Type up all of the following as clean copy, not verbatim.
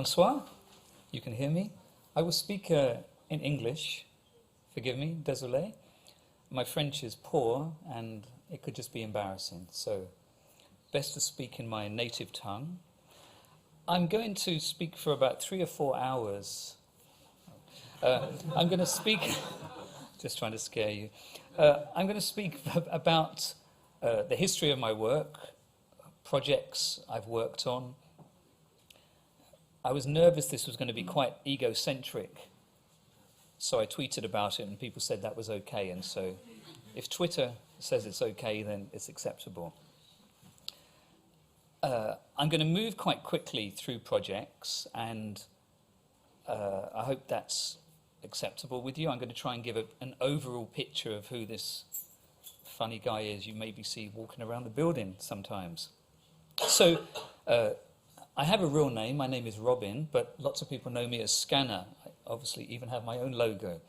Bonsoir. You can hear me. I will speak in English. Forgive me, désolé. My French is poor and it could just be embarrassing. So best to speak in my native tongue. I'm going to speak for about 3 or 4 hours. I'm going to speak, just trying to scare you. I'm going to speak about the history of my work, projects I've worked on. I was nervous this was going to be quite egocentric, so I tweeted about it and people said that was okay, and so if Twitter says it's okay, then it's acceptable. I'm going to move quite quickly through projects, and I hope that's acceptable with you. I'm going to try and give an overall picture of who this funny guy is you maybe see walking around the building sometimes. So, I have a real name. My name is Robin, but lots of people know me as Scanner. I obviously even have my own logo.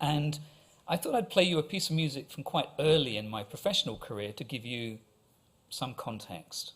And I thought I'd play you a piece of music from quite early in my professional career to give you some context.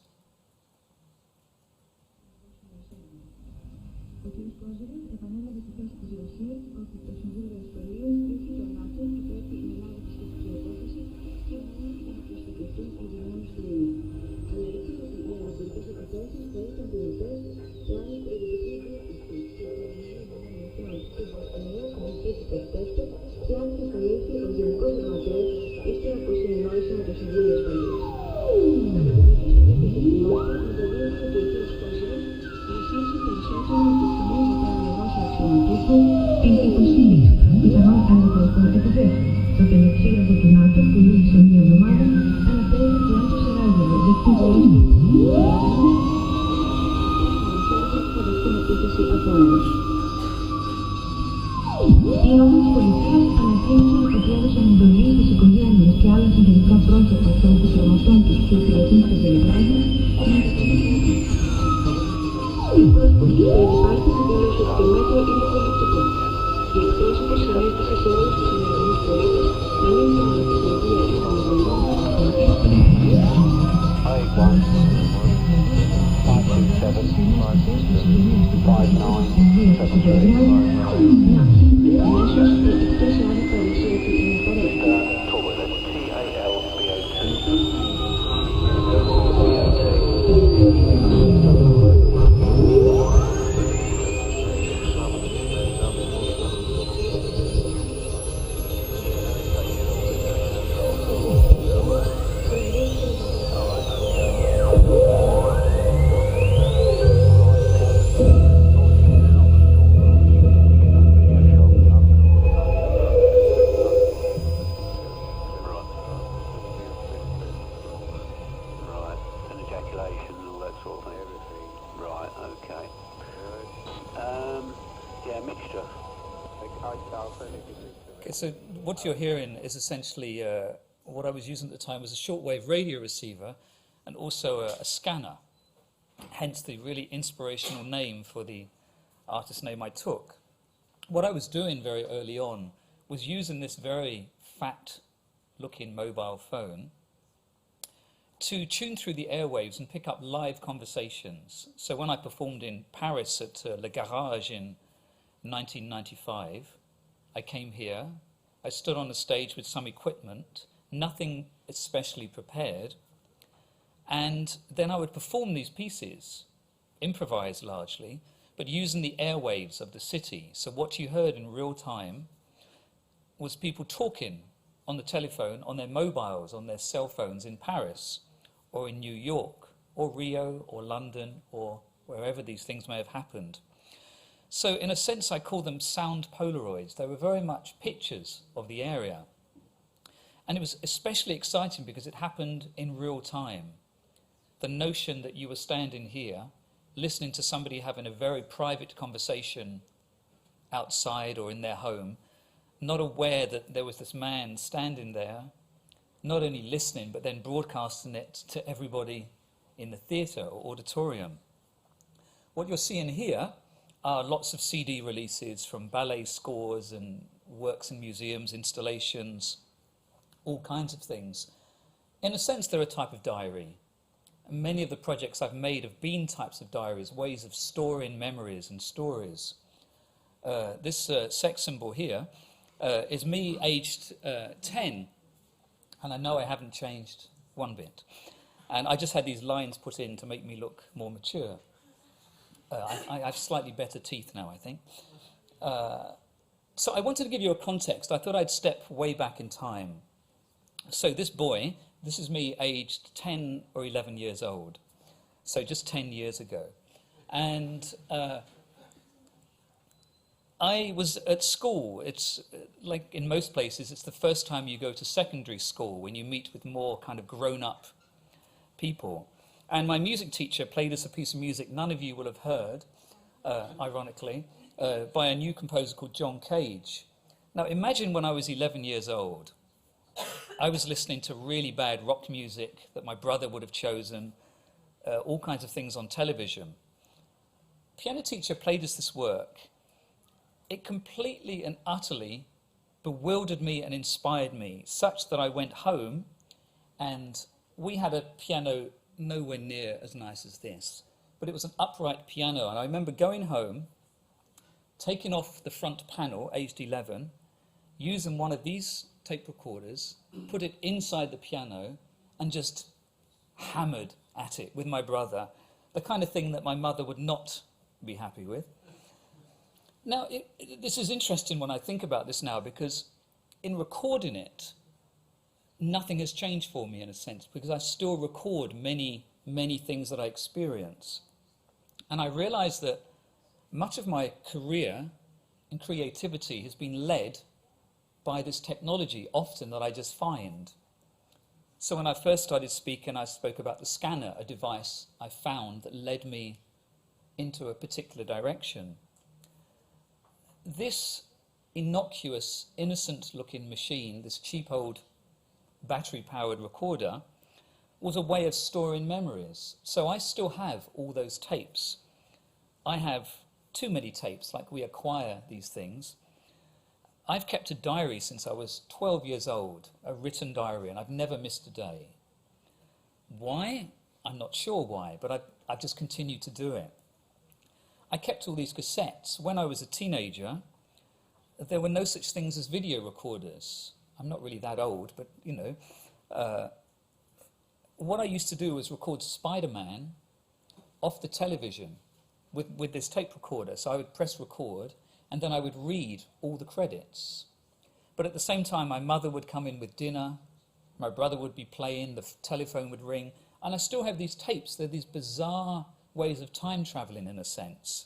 So what you're hearing is essentially what I was using at the time was a shortwave radio receiver and also a scanner, hence the really inspirational name for the artist name I took. What I was doing very early on was using this very fat-looking mobile phone to tune through the airwaves and pick up live conversations. So when I performed in Paris at Le Garage in 1995, I came here, I stood on the stage with some equipment, nothing especially prepared, and then I would perform these pieces, improvised largely, but using the airwaves of the city. So what you heard in real time was people talking on the telephone, on their mobiles, on their cell phones in Paris, or in New York, or Rio, or London, or wherever these things may have happened. So in a sense, I call them sound Polaroids. They were very much pictures of the area. And it was especially exciting because it happened in real time. The notion that you were standing here, listening to somebody having a very private conversation outside or in their home, not aware that there was this man standing there, not only listening, but then broadcasting it to everybody in the theatre or auditorium. What you're seeing here are lots of CD releases from ballet scores and works in museums, installations, all kinds of things. In a sense, they're a type of diary. And many of the projects I've made have been types of diaries, ways of storing memories and stories. This sex symbol here is me aged 10, and I know I haven't changed one bit. And I just had these lines put in to make me look more mature. I have slightly better teeth now, I think. So I wanted to give you a context. I thought I'd step way back in time. So this boy, this is me aged 10 or 11 years old, so just 10 years ago. And I was at school. It's like in most places, it's the first time you go to secondary school when you meet with more kind of grown-up people. And my music teacher played us a piece of music none of you will have heard, ironically, by a new composer called John Cage. Now imagine when I was 11 years old, I was listening to really bad rock music that my brother would have chosen, all kinds of things on television. Piano teacher played us this work. It completely and utterly bewildered me and inspired me, such that I went home and we had a piano nowhere near as nice as this, but it was an upright piano. And I remember going home, taking off the front panel, aged 11, using one of these tape recorders, put it inside the piano, and just hammered at it with my brother, the kind of thing that my mother would not be happy with. Now, this is interesting when I think about this now, because in recording it, nothing has changed for me in a sense, because I still record many, many things that I experience. And I realize that much of my career and creativity has been led by this technology, often that I just find. So when I first started speaking, I spoke about the scanner, a device I found that led me into a particular direction. This innocuous, innocent-looking machine, this cheap old battery-powered recorder, was a way of storing memories. So I still have all those tapes. I have too many tapes, like we acquire these things. I've kept a diary since I was 12 years old, a written diary, and I've never missed a day. Why? I'm not sure why, but I've just continued to do it. I kept all these cassettes. When I was a teenager, there were no such things as video recorders. I'm not really that old, but, you know. What I used to do was record Spider-Man off the television with this tape recorder. So I would press record, and then I would read all the credits. But at the same time, my mother would come in with dinner, my brother would be playing, the telephone would ring, and I still have these tapes. They're these bizarre ways of time traveling, in a sense.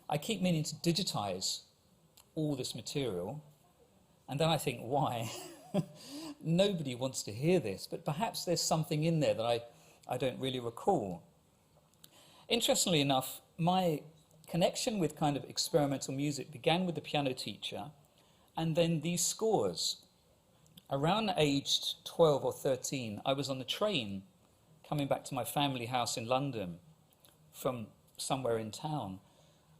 I keep meaning to digitize all this material, and then I think, why? Nobody wants to hear this, but perhaps there's something in there that I don't really recall. Interestingly enough, my connection with kind of experimental music began with the piano teacher, and then these scores. Around aged 12 or 13, I was on the train coming back to my family house in London from somewhere in town,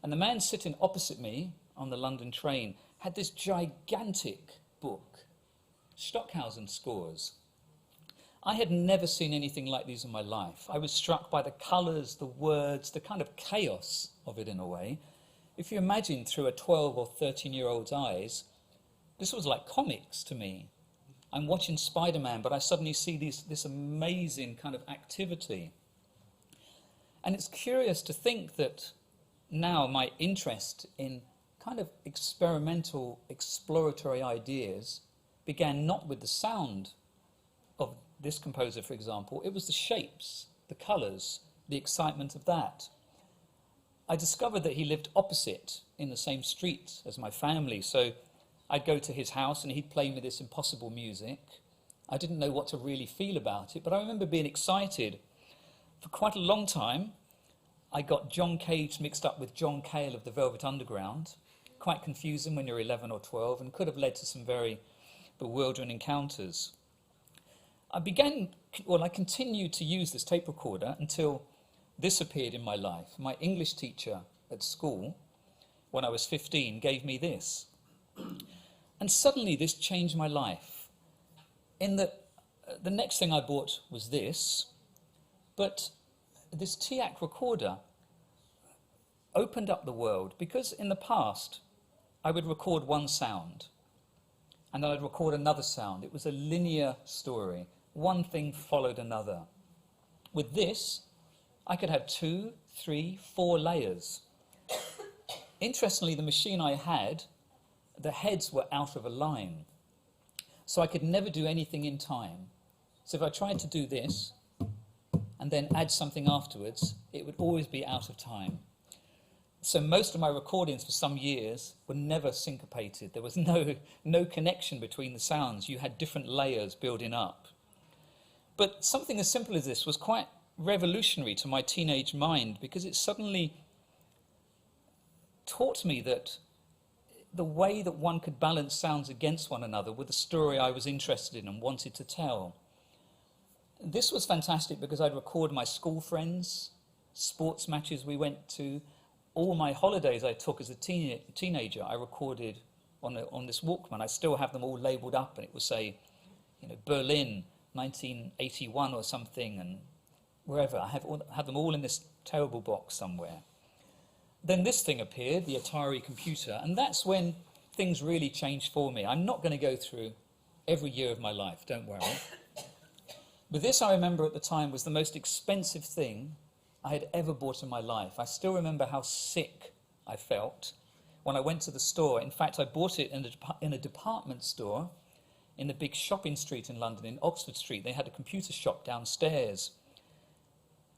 and the man sitting opposite me on the London train had this gigantic book, Stockhausen scores. I had never seen anything like these in my life. I was struck by the colours, the words, the kind of chaos of it in a way. If you imagine through a 12 or 13-year-old's eyes, this was like comics to me. I'm watching Spider-Man, but I suddenly see this amazing kind of activity. And it's curious to think that now my interest in kind of experimental, exploratory ideas began not with the sound of this composer, for example. It was the shapes, the colours, the excitement of that. I discovered that he lived opposite in the same street as my family, so I'd go to his house and he'd play me this impossible music. I didn't know what to really feel about it, but I remember being excited. For quite a long time, I got John Cage mixed up with John Cale of the Velvet Underground. Quite confusing when you're 11 or 12, and could have led to some very bewildering encounters. I continued to use this tape recorder until this appeared in my life. My English teacher at school, when I was 15, gave me this. And suddenly this changed my life. In that the next thing I bought was this, But this TIAC recorder opened up the world, because in the past I would record one sound and then I'd record another sound. It was a linear story. One thing followed another. With this, I could have 2, 3, 4 layers. Interestingly, the machine I had, the heads were out of a line, so I could never do anything in time. So if I tried to do this and then add something afterwards, it would always be out of time. So most of my recordings for some years were never syncopated. There was no connection between the sounds. You had different layers building up. But something as simple as this was quite revolutionary to my teenage mind, because it suddenly taught me that the way that one could balance sounds against one another with the story I was interested in and wanted to tell. This was fantastic because I'd record my school friends, sports matches we went to, all my holidays I took as a teenager, I recorded on this Walkman. I still have them all labelled up, and it would say, Berlin, 1981 or something, and wherever. I have them all in this terrible box somewhere. Then this thing appeared, the Atari computer, and that's when things really changed for me. I'm not going to go through every year of my life, don't worry. But this, I remember at the time, was the most expensive thing I had ever bought in my life. I still remember how sick I felt when I went to the store. In fact, I bought it in a department store in the big shopping street in London, in Oxford Street. They had a computer shop downstairs.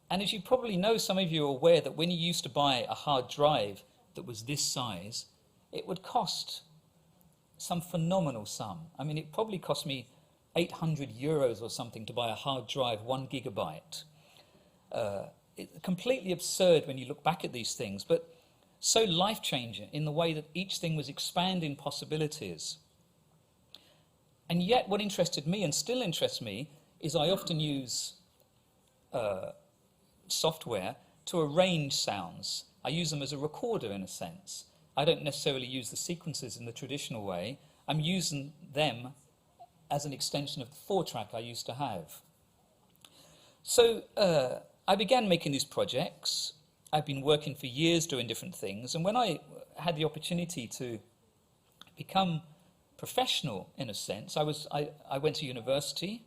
And as you probably know, some of you are aware that when you used to buy a hard drive that was this size, it would cost some phenomenal sum. I mean, it probably cost me 800 euros or something to buy a hard drive, 1 gigabyte. It's completely absurd when you look back at these things, but so life-changing in the way that each thing was expanding possibilities. And yet what interested me, and still interests me, is I often use software to arrange sounds. I use them as a recorder in a sense. I don't necessarily use the sequences in the traditional way. I'm using them as an extension of the 4-track I used to have. So I began making these projects. I've been working for years doing different things, and when I had the opportunity to become professional in a sense, I went to university,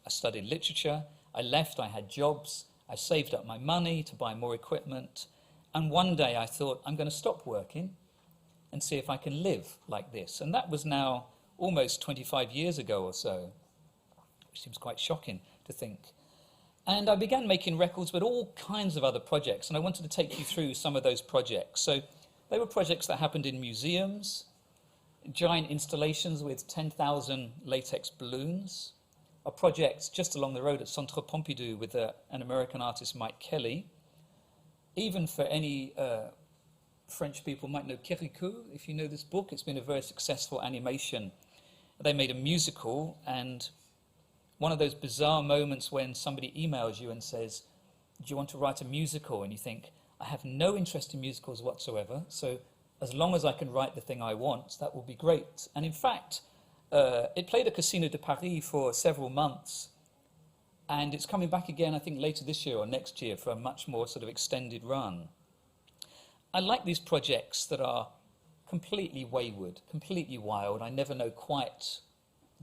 I studied literature, I left, I had jobs, I saved up my money to buy more equipment, and one day I thought, I'm going to stop working and see if I can live like this. And that was now almost 25 years ago or so, which seems quite shocking to think. And I began making records with all kinds of other projects, and I wanted to take you through some of those projects. So they were projects that happened in museums, giant installations with 10,000 latex balloons, or projects just along the road at Centre Pompidou with an American artist, Mike Kelly. Even for any French people might know Kirikou, if you know this book. It's been a very successful animation. They made a musical, and one of those bizarre moments when somebody emails you and says, do you want to write a musical? And you think, I have no interest in musicals whatsoever, so as long as I can write the thing I want, that will be great. And in fact, it played at Casino de Paris for several months, and it's coming back again, I think, later this year or next year for a much more sort of extended run. I like these projects that are completely wayward, completely wild. I never know quite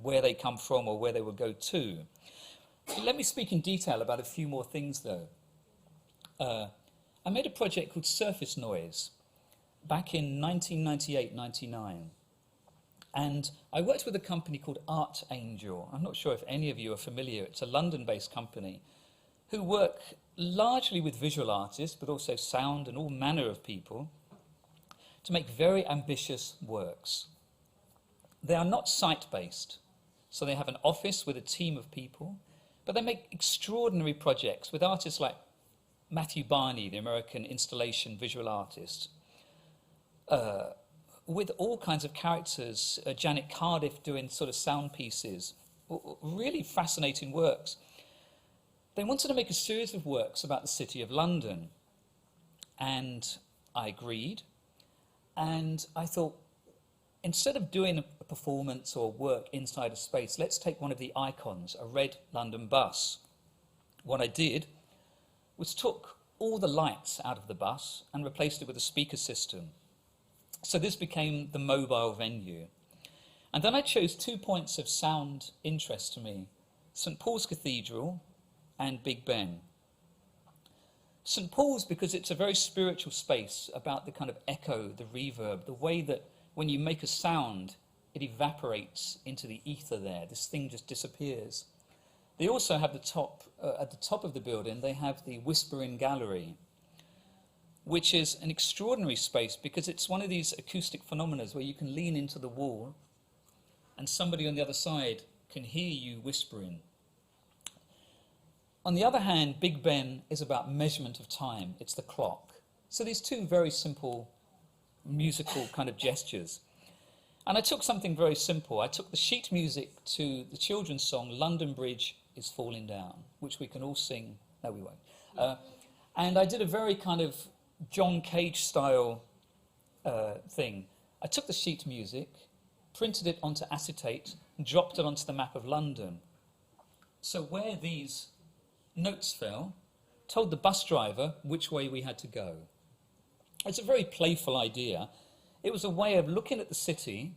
where they come from or where they will go to. Let me speak in detail about a few more things, though. I made a project called Surface Noise back in 1998-99. And I worked with a company called Art Angel. I'm not sure if any of you are familiar. It's a London-based company who work largely with visual artists, but also sound and all manner of people, to make very ambitious works. They are not site-based, so they have an office with a team of people, but they make extraordinary projects with artists like Matthew Barney, the American installation visual artist, with all kinds of characters, Janet Cardiff doing sort of sound pieces, really fascinating works. They wanted to make a series of works about the city of London, and I agreed, and I thought, instead of doing a performance or work inside a space, let's take one of the icons, a red London bus. What I did was took all the lights out of the bus and replaced it with a speaker system. So this became the mobile venue. And then I chose 2 points of sound interest to me, St. Paul's Cathedral and Big Ben. St. Paul's because it's a very spiritual space about the kind of echo, the reverb, the way that when you make a sound, it evaporates into the ether there. This thing just disappears. They also have at the top of the building, they have the Whispering Gallery, which is an extraordinary space because it's one of these acoustic phenomena where you can lean into the wall and somebody on the other side can hear you whispering. On the other hand, Big Ben is about measurement of time. It's the clock. So these two very simple musical kind of gestures. And I took something very simple. I took the sheet music to the children's song, London Bridge is Falling Down, which we can all sing. No, we won't. And I did a very kind of John Cage style thing. I took the sheet music, printed it onto acetate, and dropped it onto the map of London. So where these notes fell, told the bus driver which way we had to go. It's a very playful idea. It was a way of looking at the city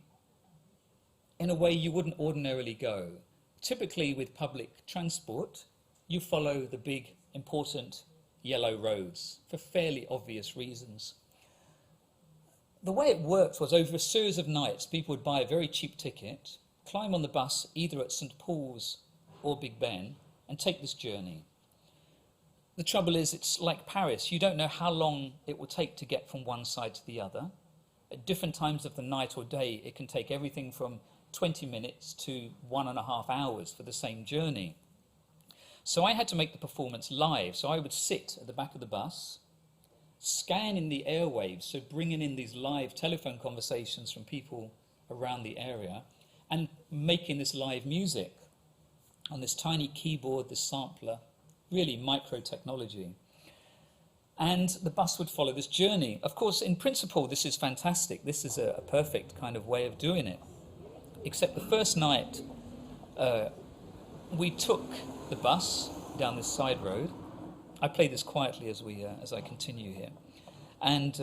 in a way you wouldn't ordinarily go. Typically with public transport, you follow the big, important yellow roads for fairly obvious reasons. The way it worked was over a series of nights, people would buy a very cheap ticket, climb on the bus either at St. Paul's or Big Ben, and take this journey. The trouble is, it's like Paris. You don't know how long it will take to get from one side to the other. At different times of the night or day, it can take everything from 20 minutes to 1.5 hours for the same journey. So I had to make the performance live. So I would sit at the back of the bus, scan in the airwaves, so bringing in these live telephone conversations from people around the area, and making this live music on this tiny keyboard, this sampler, really micro technology. And the bus would follow this journey. Of course, in principle, this is fantastic. This is a perfect kind of way of doing it. Except the first night, we took the bus down this side road. I play this quietly as I continue here. And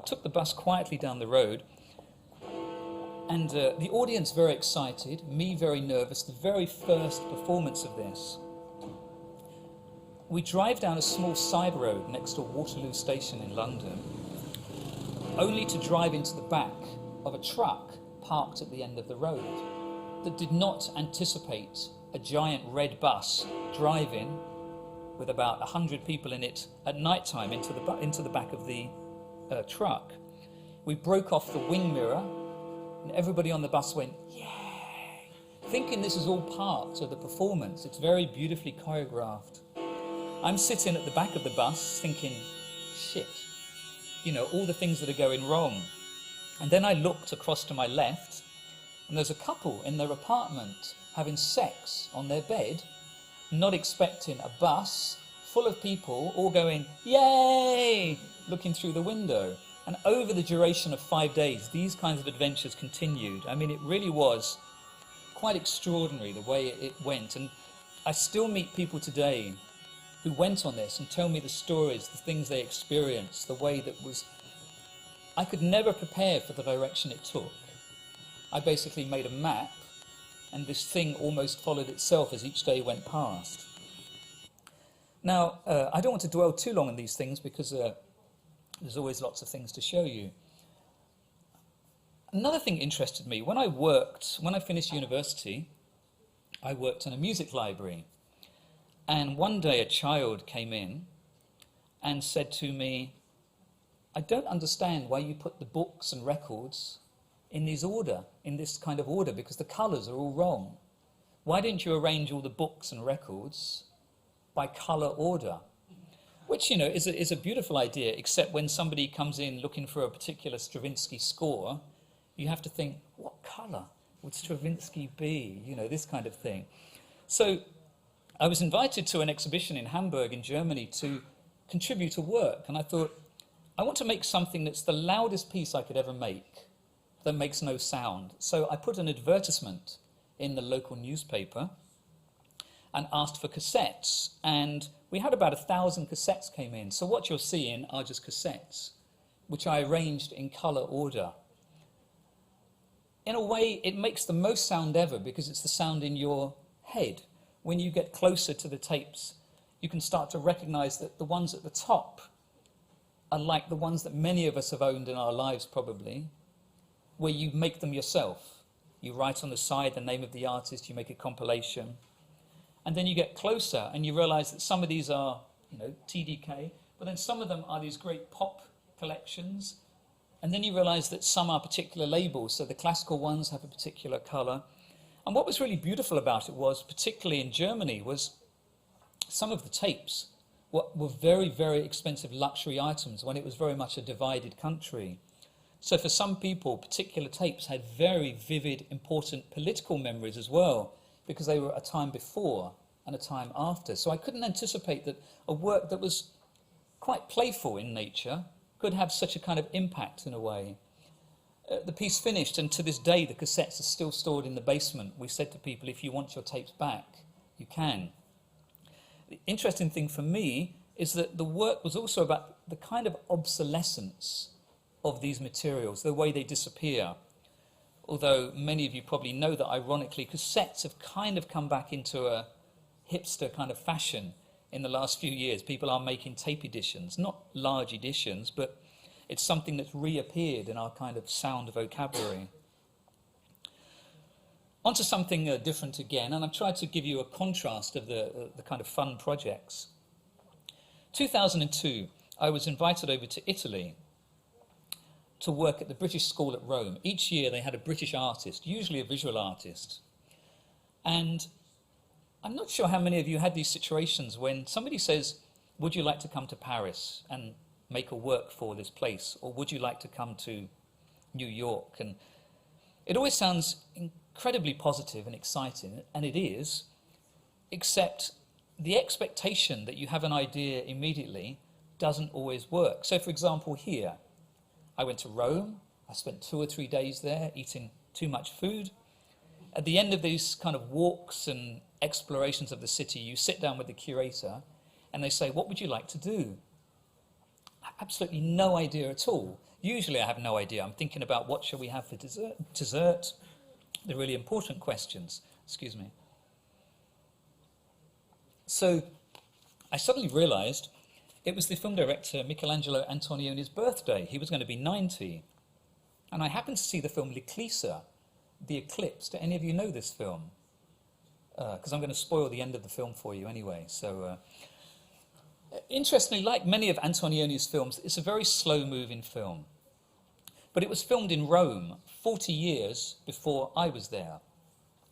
took the bus quietly down the road. And the audience very excited, me very nervous, the very first performance of this. We drive down a small side road next to Waterloo Station in London, only to drive into the back of a truck parked at the end of the road that did not anticipate a giant red bus driving with about 100 people in it at night time into the back of the truck. We broke off the wing mirror, and everybody on the bus went, yay, thinking this is all part of the performance. It's very beautifully choreographed. I'm sitting at the back of the bus thinking, shit, all the things that are going wrong. And then I looked across to my left, and there's a couple in their apartment having sex on their bed, not expecting a bus full of people all going, yay, looking through the window. And over the duration of 5 days, these kinds of adventures continued. I mean, it really was quite extraordinary the way it went. And I still meet people today who went on this and tell me the stories, the things they experienced, the way that was... I could never prepare for the direction it took. I basically made a map, and this thing almost followed itself as each day went past. Now, I don't want to dwell too long on these things because there's always lots of things to show you. Another thing interested me. When I finished university, I worked in a music library. And one day a child came in and said to me, I don't understand why you put the books and records in this kind of order, because the colours are all wrong. Why didn't you arrange all the books and records by colour order? Which, is a beautiful idea, except when somebody comes in looking for a particular Stravinsky score, you have to think, what colour would Stravinsky be? This kind of thing. So I was invited to an exhibition in Hamburg in Germany to contribute a work, and I thought, I want to make something that's the loudest piece I could ever make, that makes no sound. So I put an advertisement in the local newspaper, and asked for cassettes. And we had about 1,000 cassettes came in. So what you're seeing are just cassettes, which I arranged in color order. In a way, it makes the most sound ever because it's the sound in your head. When you get closer to the tapes, you can start to recognize that the ones at the top are like the ones that many of us have owned in our lives probably, where you make them yourself. You write on the side the name of the artist, you make a compilation, and then you get closer and you realize that some of these are, TDK, but then some of them are these great pop collections, and then you realize that some are particular labels, so the classical ones have a particular color. And what was really beautiful about it was, particularly in Germany, was some of the tapes were very, very expensive luxury items when it was very much a divided country. So for some people, particular tapes had very vivid, important political memories as well, because they were a time before and a time after. So I couldn't anticipate that a work that was quite playful in nature could have such a kind of impact in a way. The piece finished, and to this day the cassettes are still stored in the basement. We said to people, if you want your tapes back, you can. The interesting thing for me is that the work was also about the kind of obsolescence of these materials, the way they disappear. Although many of you probably know that, ironically, cassettes have kind of come back into a hipster kind of fashion in the last few years. People are making tape editions, not large editions, but it's something that's reappeared in our kind of sound vocabulary. Onto something different again, and I've tried to give you a contrast of the kind of fun projects. 2002, I was invited over to Italy to work at the British School at Rome. Each year they had a British artist, usually a visual artist. And I'm not sure how many of you had these situations when somebody says, would you like to come to Paris and make a work for this place? Or would you like to come to New York? And it always sounds incredibly positive and exciting, and it is, except the expectation that you have an idea immediately doesn't always work. So for example, here, I went to Rome. I spent 2 or 3 days there eating too much food. At the end of these kind of walks and explorations of the city, you sit down with the curator and they say, what would you like to do? I have absolutely no idea at all. Usually I have no idea. I'm thinking about what shall we have for dessert, the really important questions. Excuse me. So I suddenly realized it was the film director Michelangelo Antonioni's birthday. He was going to be 90. And I happened to see the film L'Eclisse, The Eclipse. Do any of you know this film? Because I'm going to spoil the end of the film for you anyway. So, interestingly, like many of Antonioni's films, it's a very slow-moving film. But it was filmed in Rome 40 years before I was there.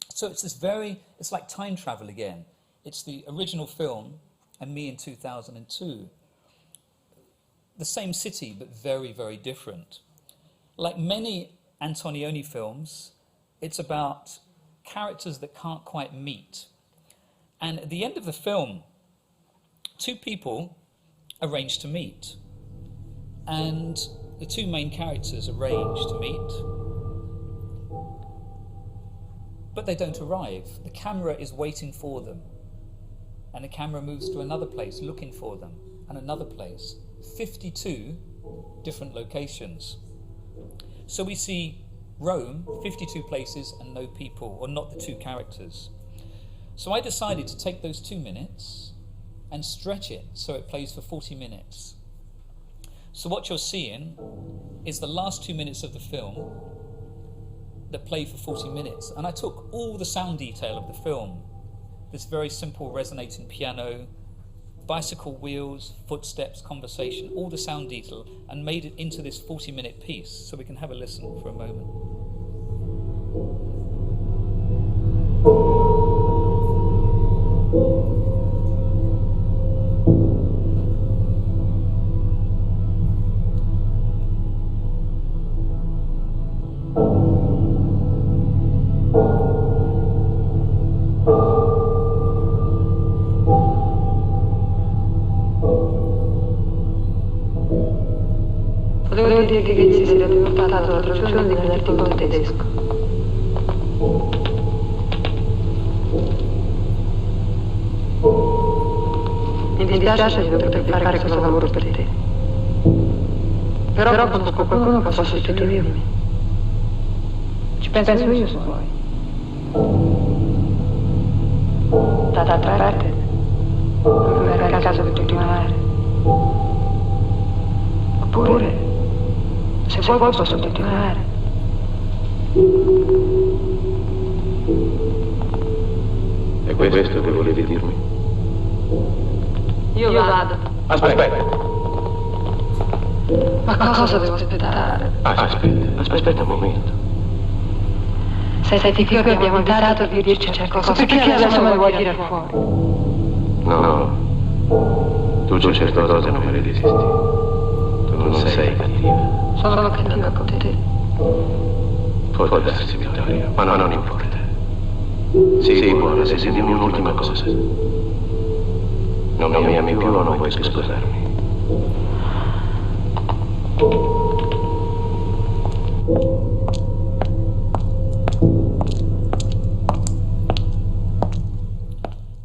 So it's like time travel again. It's the original film and me in 2002. The same city, but very, very different. Like many Antonioni films, it's about characters that can't quite meet. And at the end of the film, 2 people arrange to meet. And the 2 main characters arrange to meet, but they don't arrive. The camera is waiting for them. And the camera moves to another place looking for them, and another place. 52 different locations. So we see Rome, 52 places and no people, or not the 2 characters. So I decided to take those 2 minutes and stretch it so it plays for 40 minutes. So what you're seeing is the last 2 minutes of the film that play for 40 minutes. And I took all the sound detail of the film, this very simple resonating piano, bicycle wheels, footsteps, conversation, all the sound detail, and made it into this 40-minute piece. So we can have a listen for a moment. Volevo dirti che ti sarebbe portato la traduzione di quell'articolo in tedesco. 「dispiace di dover fare questo lavoro per te. Però conosco qualcuno che possa sostituirmi. Ci penso io se vuoi. D'altra parte, non era il caso di continuare. Oppure, se vuoi posso continuare. È questo che volevi dirmi? Io vado. Aspetta. Ma cosa devo aspettare? Aspetta un momento. Senti, qui abbiamo invitato a dirci certe cose. Perché adesso me le vuoi dire fuori? No. Tu certe cose non me le resisti. Tu non sei cattiva. Sono cattiva con te. Può darsi, Vittoria, ma non importa. Sii buona, se dimmi un'ultima cosa. Non mi ami più o non puoi più sposarmi?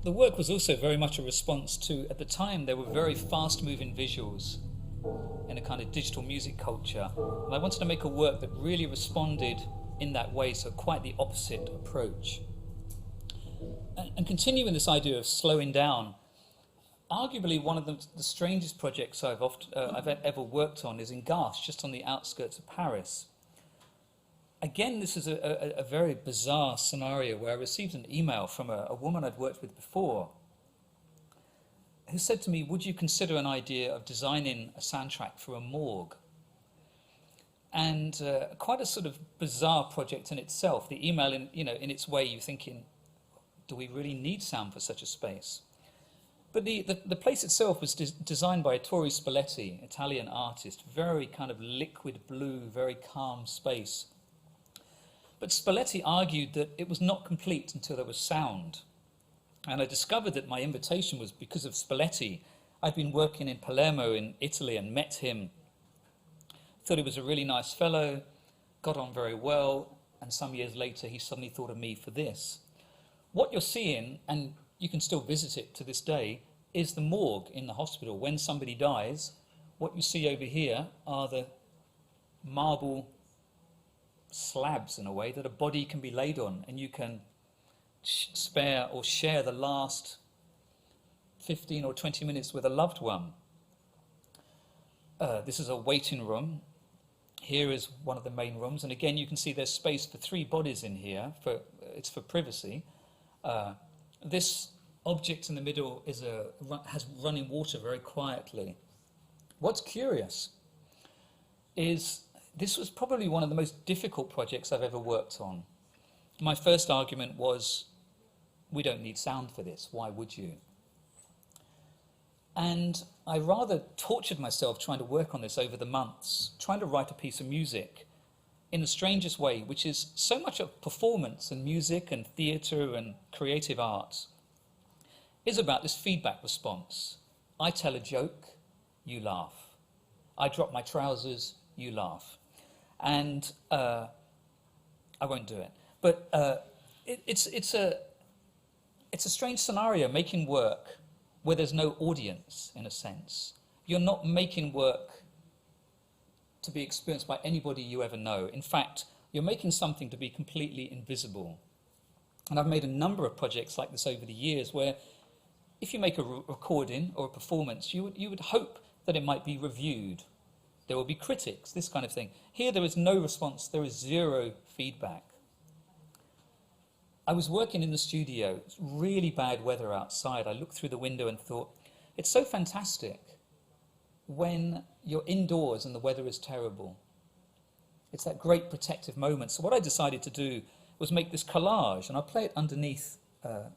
The work was also very much a response to, at the time, there were very fast-moving visuals in a kind of digital music culture. And I wanted to make a work that really responded in that way, so quite the opposite approach. And continuing this idea of slowing down, arguably one of the strangest projects I've ever worked on is in Garde, just on the outskirts of Paris. Again, this is a very bizarre scenario where I received an email from a woman I'd worked with before who said to me, would you consider an idea of designing a soundtrack for a morgue? And quite a sort of bizarre project in itself. The email, in its way, you're thinking, do we really need sound for such a space? But the place itself was designed by Ettore Spalletti, Italian artist, very kind of liquid blue, very calm space. But Spalletti argued that it was not complete until there was sound. And I discovered that my invitation was because of Spalletti. I'd been working in Palermo in Italy and met him. Thought he was a really nice fellow, got on very well, and some years later he suddenly thought of me for this. What you're seeing, and you can still visit it to this day, is the morgue in the hospital. When somebody dies, what you see over here are the marble slabs, in a way, that a body can be laid on, and you can spare or share the last 15 or 20 minutes with a loved one. This is a waiting room. Here is one of the main rooms, and again you can see there's space for 3 bodies in here. It's for privacy. This object in the middle has running water very quietly. What's curious is this was probably one of the most difficult projects I've ever worked on. My first argument was, we don't need sound for this, why would you? And I rather tortured myself trying to work on this over the months, trying to write a piece of music in the strangest way, which is so much of performance and music and theatre and creative arts, is about this feedback response. I tell a joke, you laugh. I drop my trousers, you laugh. And I won't do it. But it's a strange scenario, making work where there's no audience, in a sense. You're not making work to be experienced by anybody you ever know. In fact, you're making something to be completely invisible. And I've made a number of projects like this over the years where if you make a recording or a performance, you would hope that it might be reviewed. There will be critics, this kind of thing. Here there is no response, there is zero feedback. I was working in the studio, it's really bad weather outside. I looked through the window and thought, it's so fantastic when you're indoors and the weather is terrible. It's that great protective moment. So what I decided to do was make this collage, and I'll play it underneath the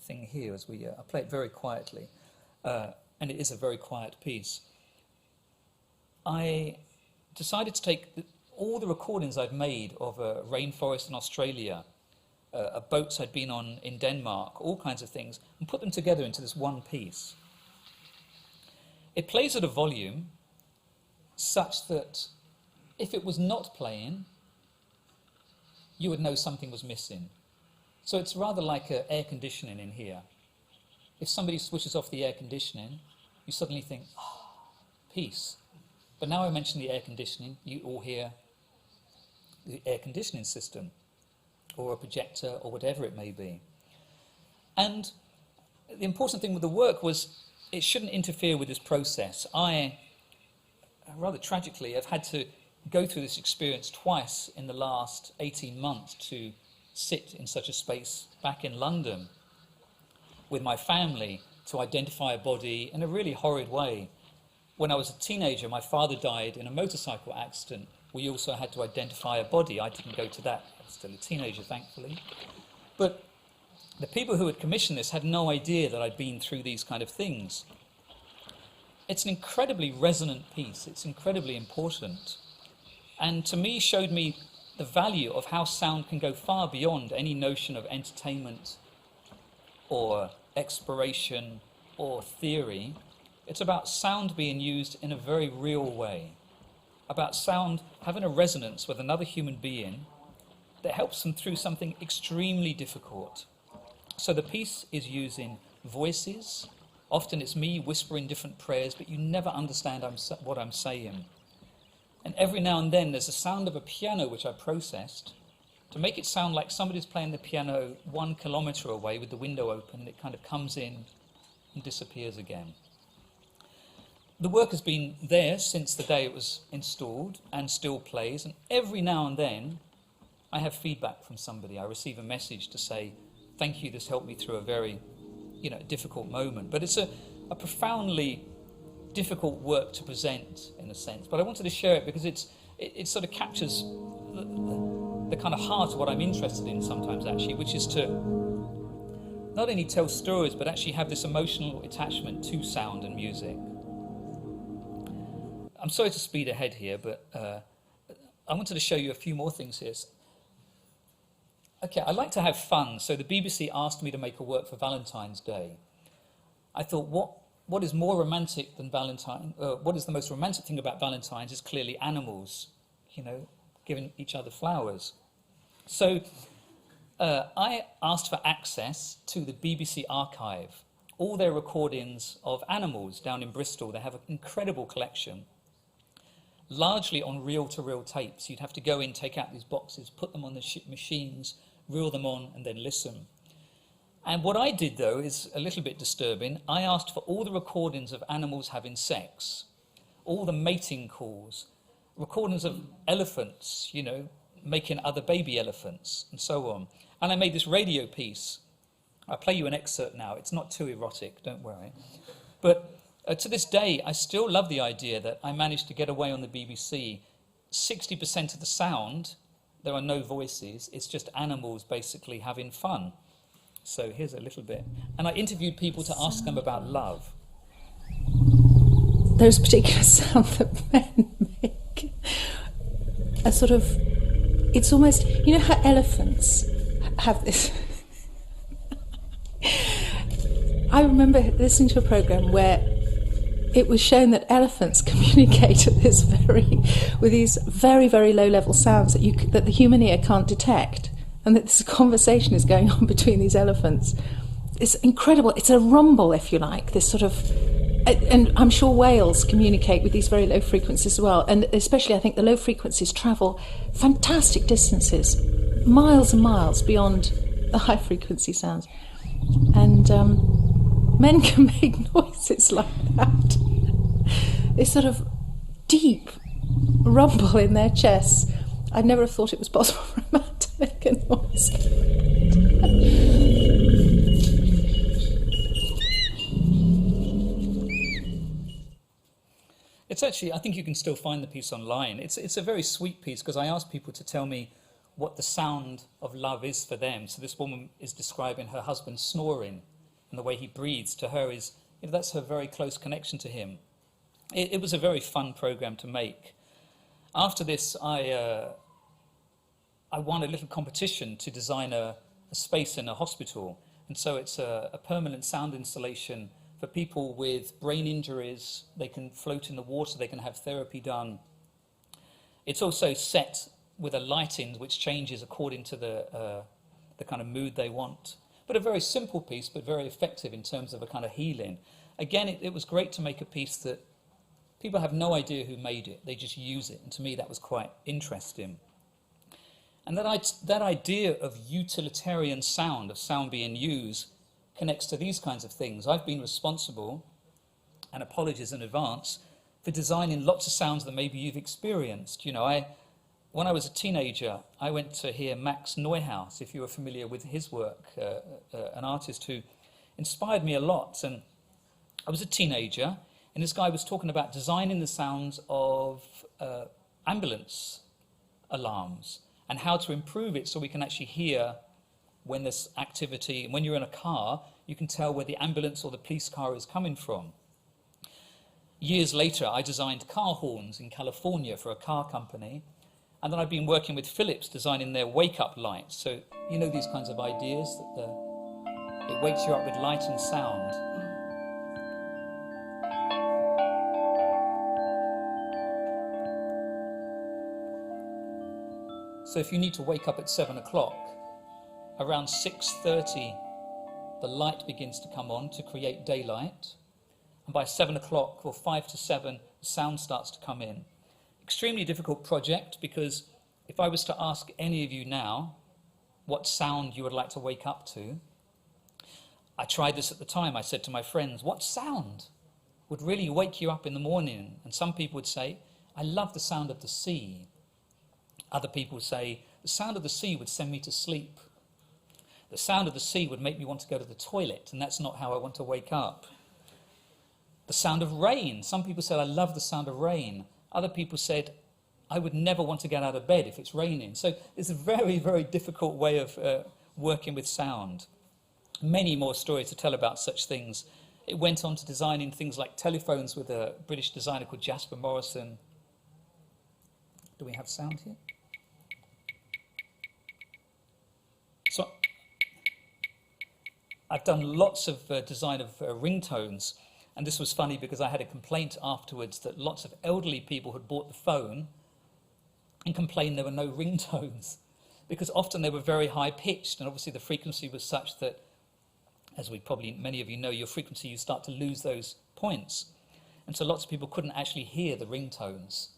thing here as I play it very quietly, and it is a very quiet piece. I decided to take all the recordings I'd made of a rainforest in Australia, boats I'd been on in Denmark, all kinds of things, and put them together into this one piece. It plays at a volume such that if it was not playing, you would know something was missing. So it's rather like air conditioning in here. if somebody switches off the air conditioning, you suddenly think, oh, peace. But now I mention the air conditioning, you all hear the air conditioning system, or a projector, or whatever it may be. And the important thing with the work was it shouldn't interfere with this process. I, rather tragically, have had to go through this experience twice in the last 18 months to sit in such a space back in London with my family to identify a body in a really horrid way. When I was a teenager, my father died in a motorcycle accident. We also had to identify a body. I didn't go to that. I was still a teenager, thankfully. But the people who had commissioned this had no idea that I'd been through these kind of things. It's an incredibly resonant piece. It's incredibly important. And to me, showed me the value of how sound can go far beyond any notion of entertainment or exploration or theory. It's about sound being used in a very real way, about sound having a resonance with another human being that helps them through something extremely difficult. So the piece is using voices. Often it's me whispering different prayers, but you never understand what I'm saying. And every now and then there's the sound of a piano which I processed to make it sound like somebody's playing the piano 1 kilometre away with the window open, and it kind of comes in and disappears again. The work has been there since the day it was installed and still plays, and every now and then I have feedback from somebody. I receive a message to say, thank you, this helped me through a very difficult moment. But it's a profoundly difficult work to present, in a sense. But I wanted to share it because it sort of captures the kind of heart of what I'm interested in sometimes, actually, which is to not only tell stories, but actually have this emotional attachment to sound and music. I'm sorry to speed ahead here, but I wanted to show you a few more things here. Okay, I like to have fun, so the BBC asked me to make a work for Valentine's Day. I thought, what is more romantic than Valentine? What is the most romantic thing about Valentine's is clearly animals, giving each other flowers. So I asked for access to the BBC archive, all their recordings of animals down in Bristol. They have an incredible collection, largely on reel-to-reel tapes. You'd have to go in, take out these boxes, put them on the machines, reel them on, and then listen. And what I did, though, is a little bit disturbing. I asked for all the recordings of animals having sex, all the mating calls, recordings of elephants, making other baby elephants, and so on. And I made this radio piece. I'll play you an excerpt now. It's not too erotic, don't worry. But to this day, I still love the idea that I managed to get away on the BBC. 60% of the sound, there are no voices, it's just animals basically having fun. So here's a little bit. And I interviewed people to ask them about love. There's a particular sound that men make. A sort of, it's almost, how elephants have this. I remember listening to a programme where it was shown that elephants communicate with these very, very low-level sounds that the human ear can't detect, and that this conversation is going on between these elephants. It's incredible. It's a rumble, if you like, this sort of... And I'm sure whales communicate with these very low frequencies as well, and especially I think the low frequencies travel fantastic distances, miles and miles beyond the high-frequency sounds. And men can make noises like that. This sort of deep rumble in their chests. I'd never have thought it was possible for a man to make a noise. It's actually, I think you can still find the piece online. It's a very sweet piece because I asked people to tell me what the sound of love is for them. So this woman is describing her husband snoring, and the way he breathes to her is, that's her very close connection to him. It was a very fun program to make. After this, I won a little competition to design a space in a hospital. And so it's a permanent sound installation for people with brain injuries. They can float in the water, they can have therapy done. It's also set with a lighting which changes according to the kind of mood they want. but a very simple piece, but very effective in terms of a kind of healing. Again, it was great to make a piece that people have no idea who made it. They just use it. And to me, that was quite interesting. And that idea of utilitarian sound, of sound being used, connects to these kinds of things. I've been responsible, and apologies in advance, for designing lots of sounds that maybe you've experienced. You know, when I was a teenager, I went to hear Max Neuhaus, if you were familiar with his work, an artist who inspired me a lot. And I was a teenager, and this guy was talking about designing the sounds of ambulance alarms and how to improve it so we can actually hear when there's activity. And when you're in a car, you can tell where the ambulance or the police car is coming from. Years later, I designed car horns in California for a car company. And then I've been working with Philips designing their wake-up lights. So, you know, these kinds of ideas that it wakes you up with light and sound. So if you need to wake up at 7 o'clock, around 6:30, the light begins to come on to create daylight. And by 7 o'clock, or 5 to 7, the sound starts to come in. Extremely difficult project, because if I was to ask any of you now what sound you would like to wake up to, I tried this at the time. I said to my friends, what sound would really wake you up in the morning? And some people would say, I love the sound of the sea. Other people would say, the sound of the sea would send me to sleep. The sound of the sea would make me want to go to the toilet, and that's not how I want to wake up. The sound of rain. Some people said, I love the sound of rain. Other people said, I would never want to get out of bed if it's raining. So it's a very, very difficult way of working with sound. Many more stories to tell about such things. It went on to designing things like telephones with a British designer called Jasper Morrison. Do we have sound here? So I've done lots of design of ringtones. And this was funny because I had a complaint afterwards that lots of elderly people had bought the phone and complained there were no ringtones, because often they were very high pitched, and obviously the frequency was such that, as many of you know, your frequency, you start to lose those points. And so lots of people couldn't actually hear the ringtones.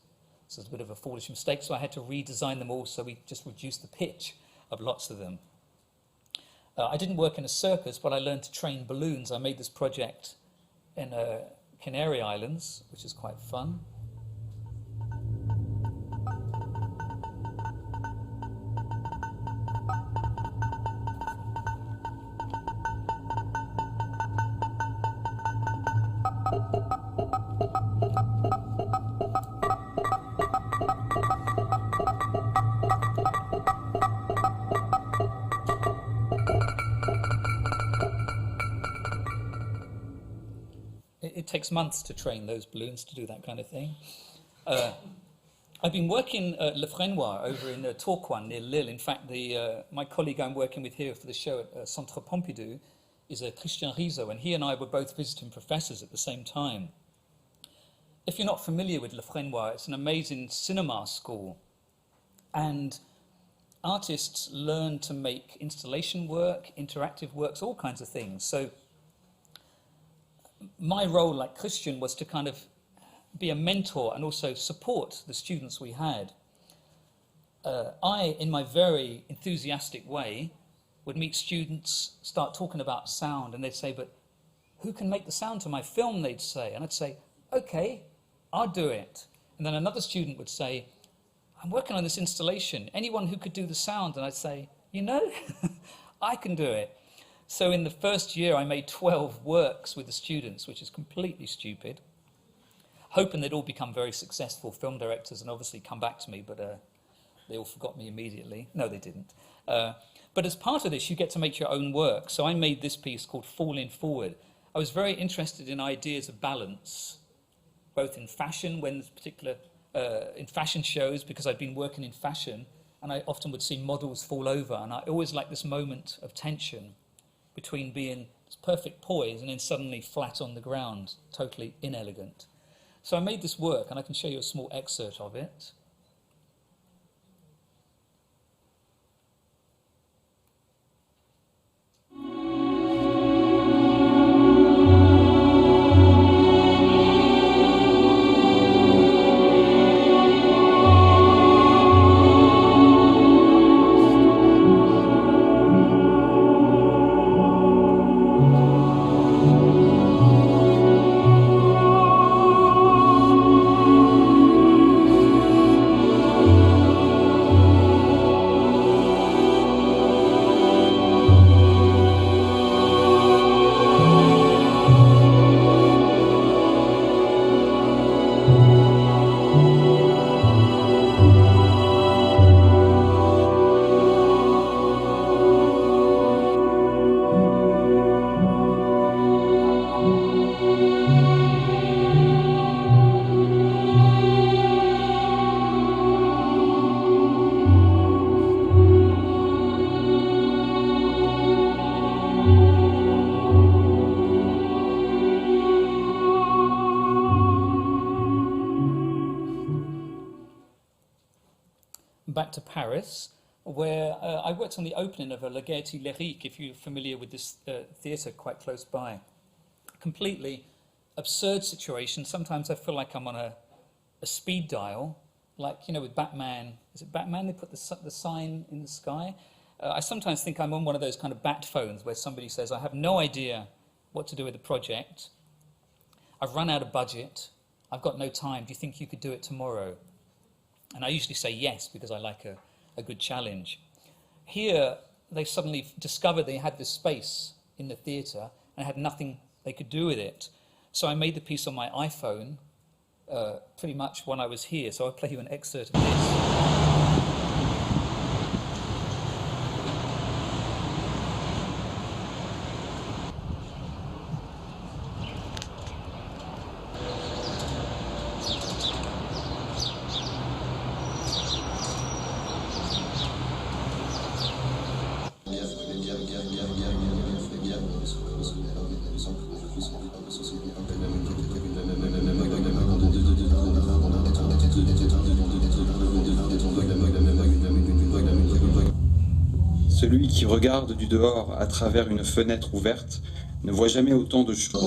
So it's a bit of a foolish mistake, so I had to redesign them all, so we just reduced the pitch of lots of them. I didn't work in a circus, but I learned to train balloons. I made this project in Canary Islands, which is quite fun. It takes months to train those balloons to do that kind of thing. I've been working at Le Fresnoy over in Tourcoing near Lille. In fact, my colleague I'm working with here for the show at Centre Pompidou is Christian Rizzo, and he and I were both visiting professors at the same time. If you're not familiar with Le Fresnoy, it's an amazing cinema school. And artists learn to make installation work, interactive works, all kinds of things. So my role, like Christian, was to kind of be a mentor and also support the students we had. I, in my very enthusiastic way, would meet students, start talking about sound, and they'd say, but who can make the sound to my film, they'd say. And I'd say, okay, I'll do it. And then another student would say, I'm working on this installation. Anyone who could do the sound? And I'd say, you know, I can do it. So in the first year, I made 12 works with the students, which is completely stupid, hoping they'd all become very successful film directors and obviously come back to me, but they all forgot me immediately. No, they didn't. But as part of this, you get to make your own work. So I made this piece called Falling Forward. I was very interested in ideas of balance, both in fashion, in fashion shows, because I'd been working in fashion, and I often would see models fall over, and I always liked this moment of tension between being perfect poise and then suddenly flat on the ground, totally inelegant. So I made this work, and I can show you a small excerpt of it. Paris, where I worked on the opening of a La Gaieté Lyrique, if you're familiar with this theatre quite close by. Completely absurd situation. Sometimes I feel like I'm on a speed dial, like, you know, with Batman. Is it Batman? They put the sign in the sky. I sometimes think I'm on one of those kind of bat phones where somebody says, I have no idea what to do with the project. I've run out of budget. I've got no time. Do you think you could do it tomorrow? And I usually say yes, because I like a good challenge. Here, they suddenly discovered they had this space in the theatre and had nothing they could do with it. So I made the piece on my iPhone, pretty much when I was here. So I'll play you an excerpt of this. Celui qui regarde du dehors à travers une fenêtre ouverte ne voit jamais autant de choses.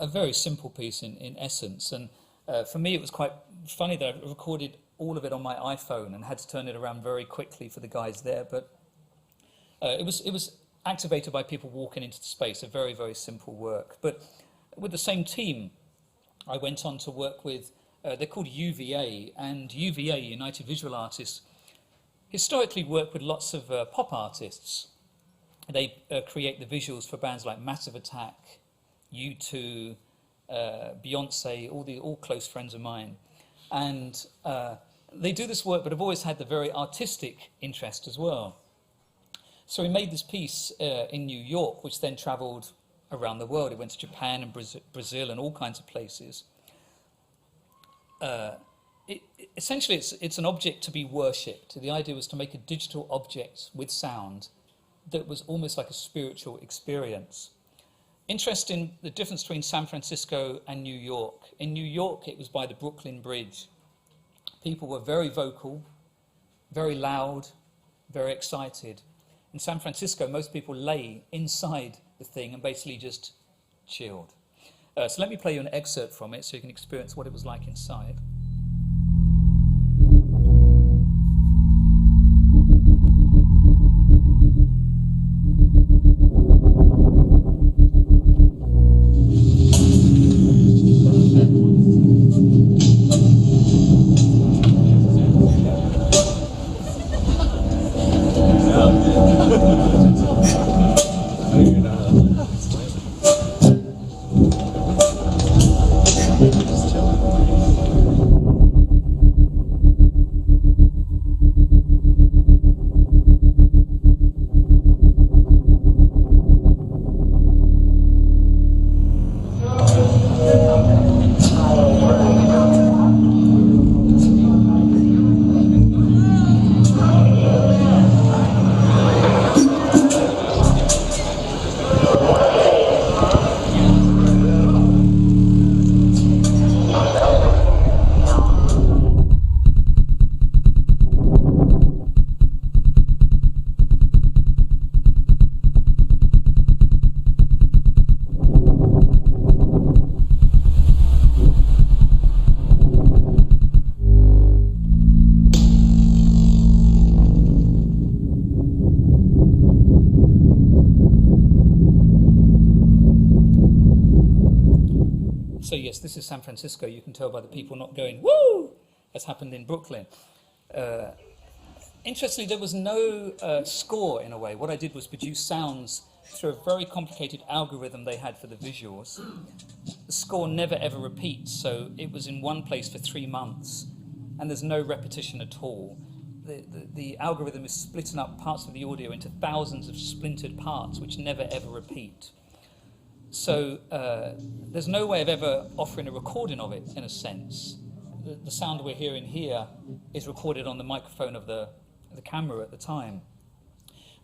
A very simple piece in essence, and for me it was quite funny that I recorded all of it on my iPhone and had to turn it around very quickly for the guys there, but it was activated by people walking into the space, a very, very simple work. But with the same team, I went on to work with, they're called UVA, and UVA, United Visual Artists, historically work with lots of pop artists. They create the visuals for bands like Massive Attack, U2, Beyonce, all close friends of mine. And they do this work, but have always had the very artistic interest as well. So we made this piece in New York, which then traveled around the world. It went to Japan and Brazil and all kinds of places. Essentially, it's an object to be worshipped. The idea was to make a digital object with sound that was almost like a spiritual experience. Interesting, the difference between San Francisco and New York. In New York, it was by the Brooklyn Bridge. People were very vocal, very loud, very excited. In San Francisco, most people lay inside the thing and basically just chilled. So let me play you an excerpt from it so you can experience what it was like inside. So yes, this is San Francisco. You can tell by the people not going, woo, as happened in Brooklyn. Interestingly, there was no score in a way. What I did was produce sounds through a very complicated algorithm they had for the visuals. The score never ever repeats, so it was in one place for 3 months, and there's no repetition at all. the algorithm is splitting up parts of the audio into thousands of splintered parts which never ever repeat. So there's no way of ever offering a recording of it, in a sense. The sound we're hearing here is recorded on the microphone of the camera at the time.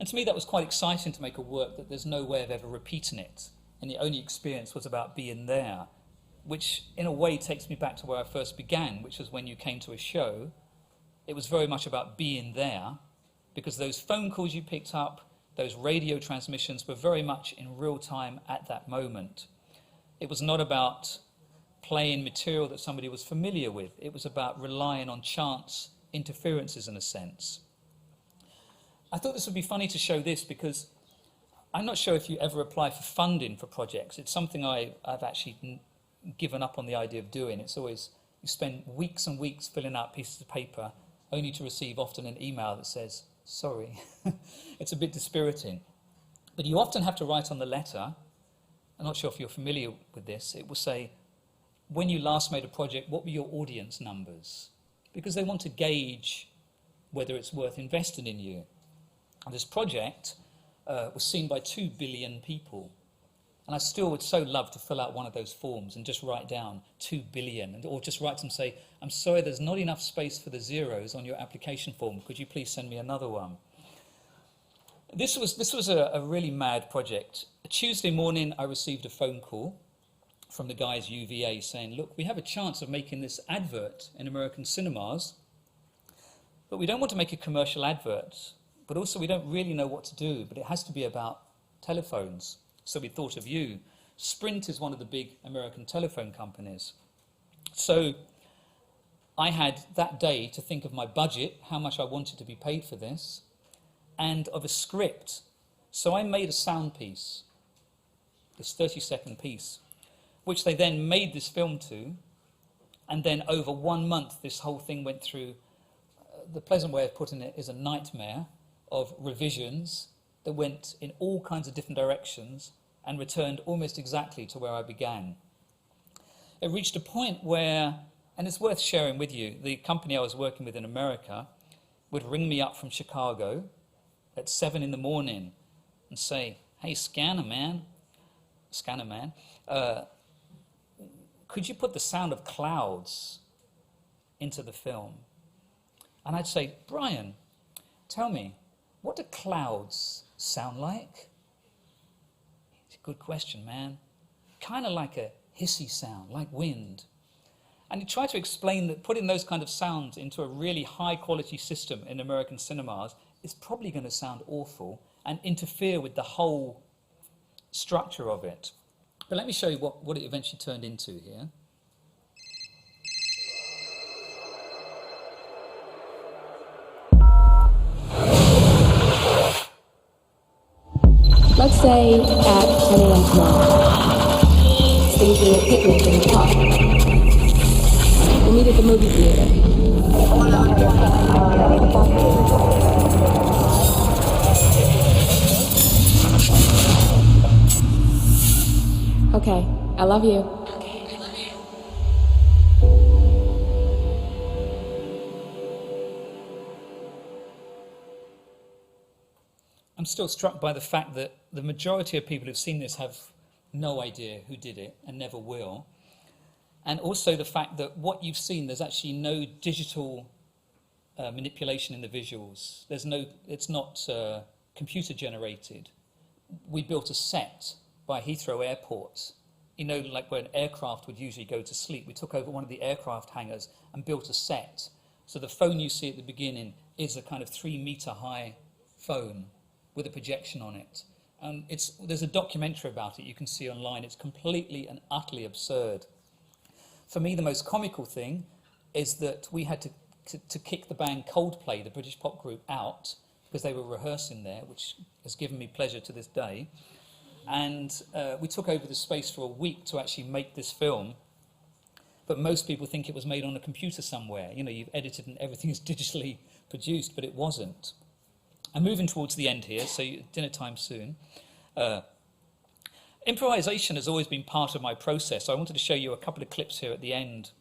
And to me that was quite exciting, to make a work that there's no way of ever repeating it, and the only experience was about being there, which in a way takes me back to where I first began, which was when you came to a show. It was very much about being there, because those phone calls you picked up, those radio transmissions were very much in real time at that moment. It was not about playing material that somebody was familiar with. It was about relying on chance interferences, in a sense. I thought this would be funny to show this, because I'm not sure if you ever apply for funding for projects. It's something I've actually given up on the idea of doing. It's always, you spend weeks and weeks filling out pieces of paper only to receive often an email that says, sorry. It's a bit dispiriting. But you often have to write on the letter, I'm not sure if you're familiar with this, it will say, when you last made a project, what were your audience numbers? Because they want to gauge whether it's worth investing in you. And this project was seen by 2 billion people. And I still would so love to fill out one of those forms and just write down 2 billion, or just write and say, I'm sorry, there's not enough space for the zeros on your application form. Could you please send me another one? This was a really mad project. A Tuesday morning, I received a phone call from the guys UVA saying, look, we have a chance of making this advert in American cinemas, but we don't want to make a commercial advert, but also we don't really know what to do, but it has to be about telephones. So we thought of you. Sprint is one of the big American telephone companies. So I had that day to think of my budget, how much I wanted to be paid for this, and of a script. So I made a sound piece, this 30-second piece, which they then made this film to, and then over 1 month this whole thing went through, the pleasant way of putting it is a nightmare of revisions that went in all kinds of different directions and returned almost exactly to where I began. It reached a point where, and it's worth sharing with you, the company I was working with in America would ring me up from Chicago at 7 in the morning and say, hey, Scanner Man, could you put the sound of clouds into the film? And I'd say, Brian, tell me, what do clouds sound like? It's a good question, man. Kind of like a hissy sound, like wind. And he tried to explain that putting those kind of sounds into a really high-quality system in American cinemas is probably going to sound awful and interfere with the whole structure of it. But let me show you what it eventually turned into here. Let's say at 10 a.m. tomorrow. Staging a picnic in the park. We'll meet at the movie theater. Okay, I love you. I'm still struck by the fact that the majority of people who've seen this have no idea who did it and never will. And also the fact that what you've seen, there's actually no digital manipulation in the visuals. It's not computer generated. We built a set by Heathrow Airport. You know, like where an aircraft would usually go to sleep. We took over one of the aircraft hangars and built a set. So the phone you see at the beginning is a kind of 3-meter high phone with a projection on it. And there's a documentary about it you can see online. It's completely and utterly absurd. For me, the most comical thing is that we had to kick the band Coldplay, the British pop group, out because they were rehearsing there, which has given me pleasure to this day. And we took over the space for a week to actually make this film. But most people think it was made on a computer somewhere. You know, you've edited and everything is digitally produced, but it wasn't. I'm moving towards the end here, so dinner time soon. Improvisation has always been part of my process. So I wanted to show you a couple of clips here at the end.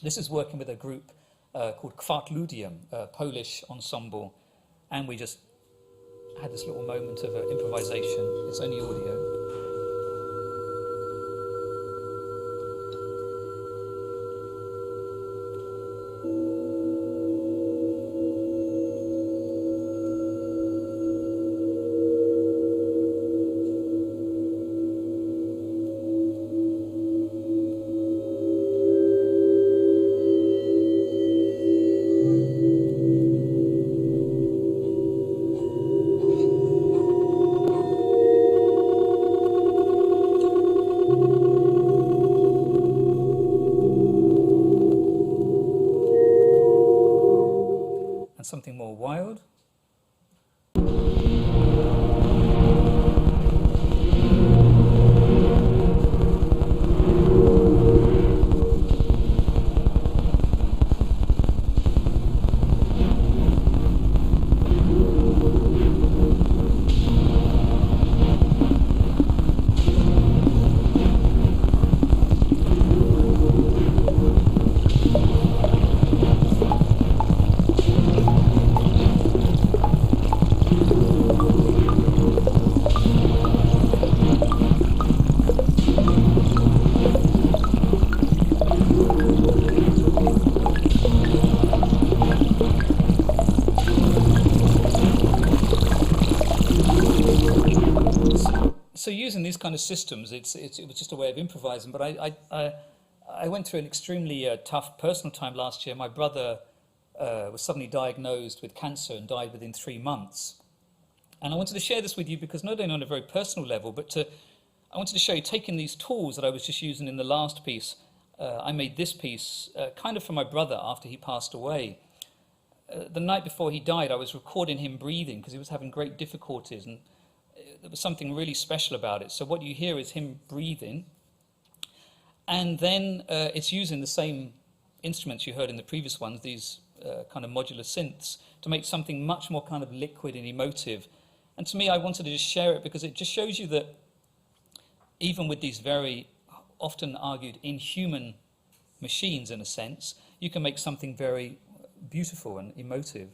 This is working with a group called Kwartludium, a Polish ensemble, and we just had this little moment of improvisation. It's only audio. Something more wild. So using these kind of systems, it was just a way of improvising. But I went through an extremely tough personal time last year. My brother was suddenly diagnosed with cancer and died within 3 months. And I wanted to share this with you because not only on a very personal level, but I wanted to show you, taking these tools that I was just using in the last piece, I made this piece kind of for my brother after he passed away. The night before he died, I was recording him breathing because he was having great difficulties, and there was something really special about it. So what you hear is him breathing, and then it's using the same instruments you heard in the previous ones, these kind of modular synths, to make something much more kind of liquid and emotive. And to me, I wanted to just share it because it just shows you that even with these very often argued inhuman machines, in a sense, you can make something very beautiful and emotive.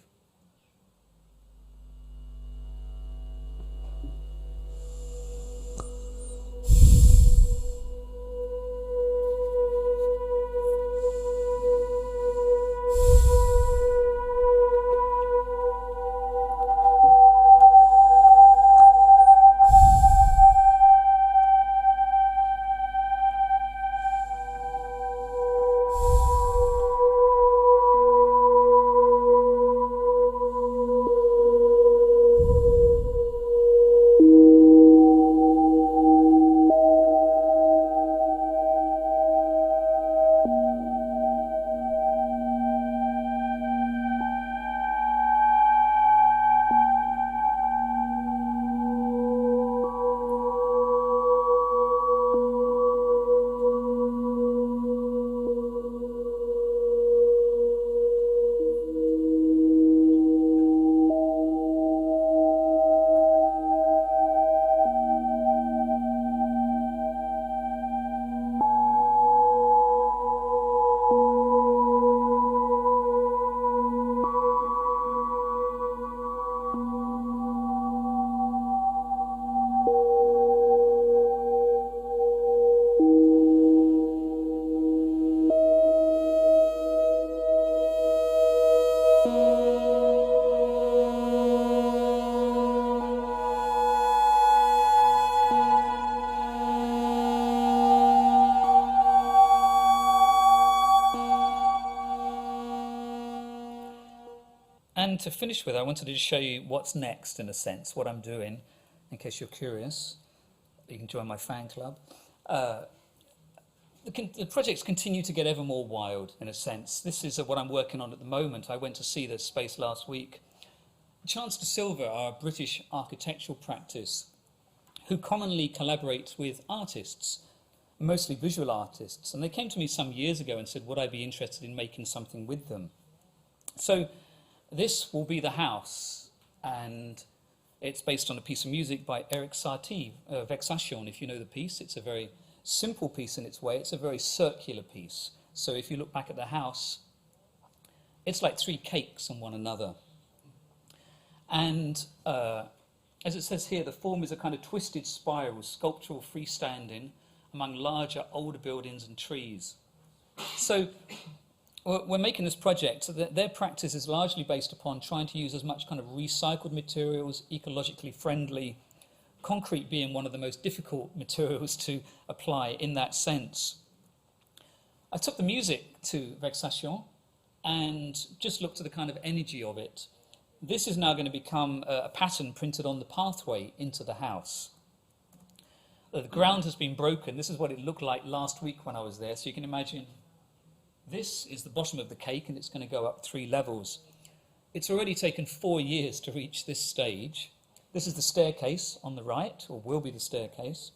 And to finish with, I wanted to show you what's next, in a sense, what I'm doing, in case you're curious. You can join my fan club. The projects continue to get ever more wild, in a sense. This is what I'm working on at the moment. I went to see the space last week. Chance to Silver are a British architectural practice who commonly collaborate with artists, mostly visual artists. And they came to me some years ago and said, would I be interested in making something with them? So this will be the house, and it's based on a piece of music by Eric Satie, Vexation, if you know the piece. It's a very simple piece in its way. It's a very circular piece. So if you look back at the house, It's like three cakes on one another. And as it says here, the form is a kind of twisted spiral, sculptural freestanding among larger, older buildings and trees. So we're making this project so that their practice is largely based upon trying to use as much kind of recycled materials, ecologically friendly, concrete being one of the most difficult materials to apply in that sense. I took the music to Vexation and just looked at the kind of energy of it. This is now going to become a pattern printed on the pathway into the house. The ground has been broken. This is what it looked like last week when I was there. So you can imagine this is the bottom of the cake and it's going to go up 3 levels. It's already taken 4 years to reach this stage. This is the staircase on the right, or will be the staircase.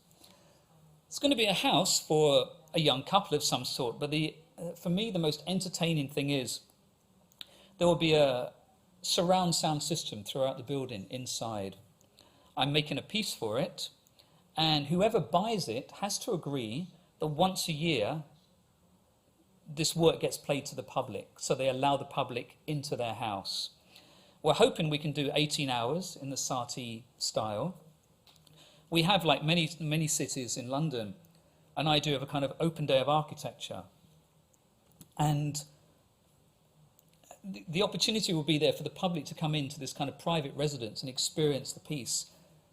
It's going to be a house for a young couple of some sort, but for me the most entertaining thing is there will be a surround sound system throughout the building inside. I'm making a piece for it, and whoever buys it has to agree that once a year this work gets played to the public, so they allow the public into their house. We're hoping we can do 18 hours in the Satie style. We have, like many cities in London, an idea of a kind of open day of architecture. And the opportunity will be there for the public to come into this kind of private residence and experience the piece.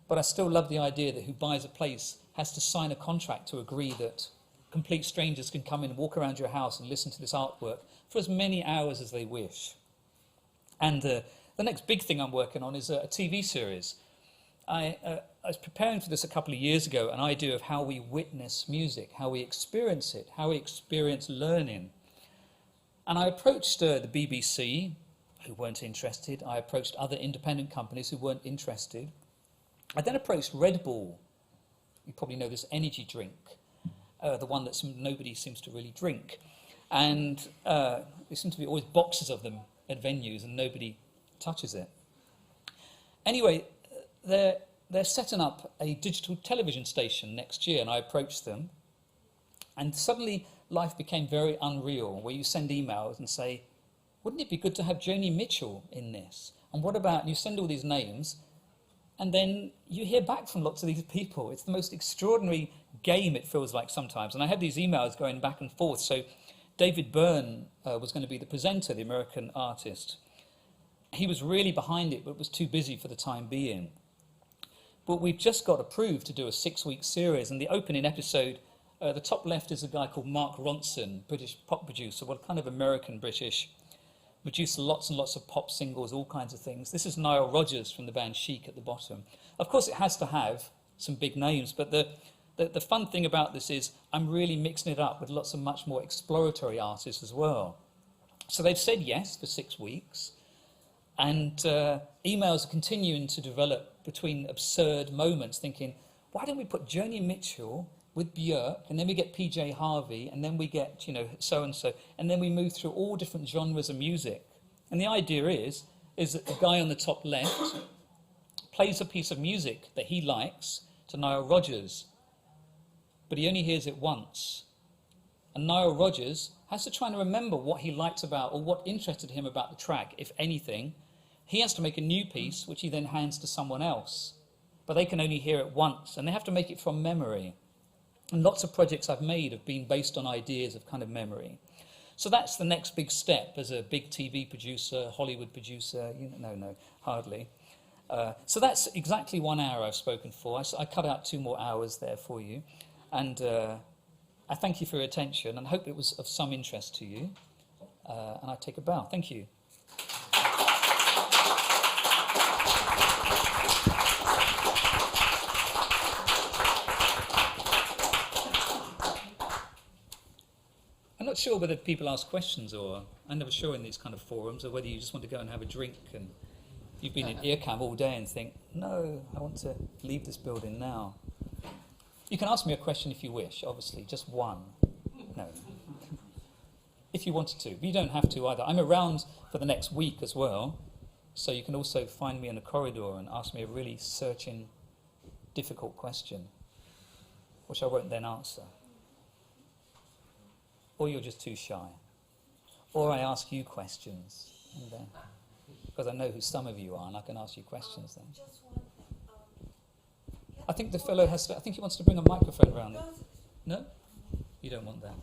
But I still love the idea that who buys a place has to sign a contract to agree that complete strangers can come in and walk around your house and listen to this artwork for as many hours as they wish. And the next big thing I'm working on is a TV series. I was preparing for this a couple of years ago, an idea of how we witness music, how we experience it, how we experience learning. And I approached the BBC, who weren't interested. I approached other independent companies who weren't interested. I then approached Red Bull. You probably know this energy drink, the one that nobody seems to really drink. And there seem to be always boxes of them at venues and nobody touches it. Anyway, they're setting up a digital television station next year, and I approached them. And suddenly life became very unreal, where you send emails and say, wouldn't it be good to have Joni Mitchell in this? And what about, and you send all these names, and then you hear back from lots of these people. It's the most extraordinary game, it feels like sometimes. And I had these emails going back and forth. So David Byrne was going to be the presenter, the American artist. He was really behind it, but was too busy for the time being. But we've just got approved to do a 6-week series, and the opening episode, the top left is a guy called Mark Ronson, British pop producer, well, kind of American-British, produced lots and lots of pop singles, all kinds of things. This is Nile Rodgers from the band Chic at the bottom. Of course, it has to have some big names, but the fun thing about this is I'm really mixing it up with lots of much more exploratory artists as well. So they've said yes for 6 weeks. And emails are continuing to develop between absurd moments, thinking, why don't we put Joni Mitchell with Bjork, and then we get PJ Harvey, and then we get, so-and-so, and then we move through all different genres of music. And the idea is that the guy on the top left plays a piece of music that he likes to Nile Rodgers, but he only hears it once. And Nile Rodgers has to try and remember what he liked about, or what interested him about the track, if anything. He has to make a new piece, which he then hands to someone else. But they can only hear it once, and they have to make it from memory. And lots of projects I've made have been based on ideas of kind of memory. So that's the next big step as a big TV producer, Hollywood producer. No, hardly. So that's exactly 1 hour I've spoken for. I cut out 2 more hours there for you. And I thank you for your attention and hope it was of some interest to you. And I take a bow. Thank you. I'm not sure whether people ask questions, or I'm never sure in these kind of forums, or whether you just want to go and have a drink and you've been in ircam all day and think, no, I want to leave this building now. You can ask me a question if you wish, obviously, just one. No. If you wanted to, but you don't have to either. I'm around for the next week as well, so you can also find me in the corridor and ask me a really searching, difficult question, which I won't then answer. Or you're just too shy. or I ask you questions, and then, because I know who some of you are, and I can ask you questions then. I think the fellow has to, I think he wants to bring a microphone around. No? You don't want that.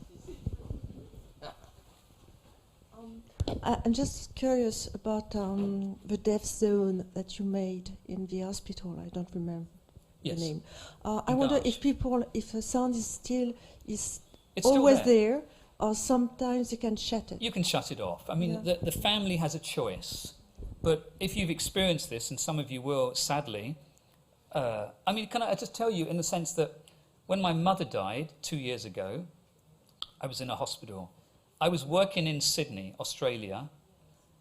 I'm just curious about the deaf zone that you made in the hospital. I don't remember the name. I wonder if a sound is still It's always still there, or sometimes you can shut it. You can shut it off. I mean, the family has a choice. But if you've experienced this, and some of you will, sadly, I mean, can I just tell you in the sense that when my mother died 2 years ago, I was in a hospital. I was working in Sydney, Australia,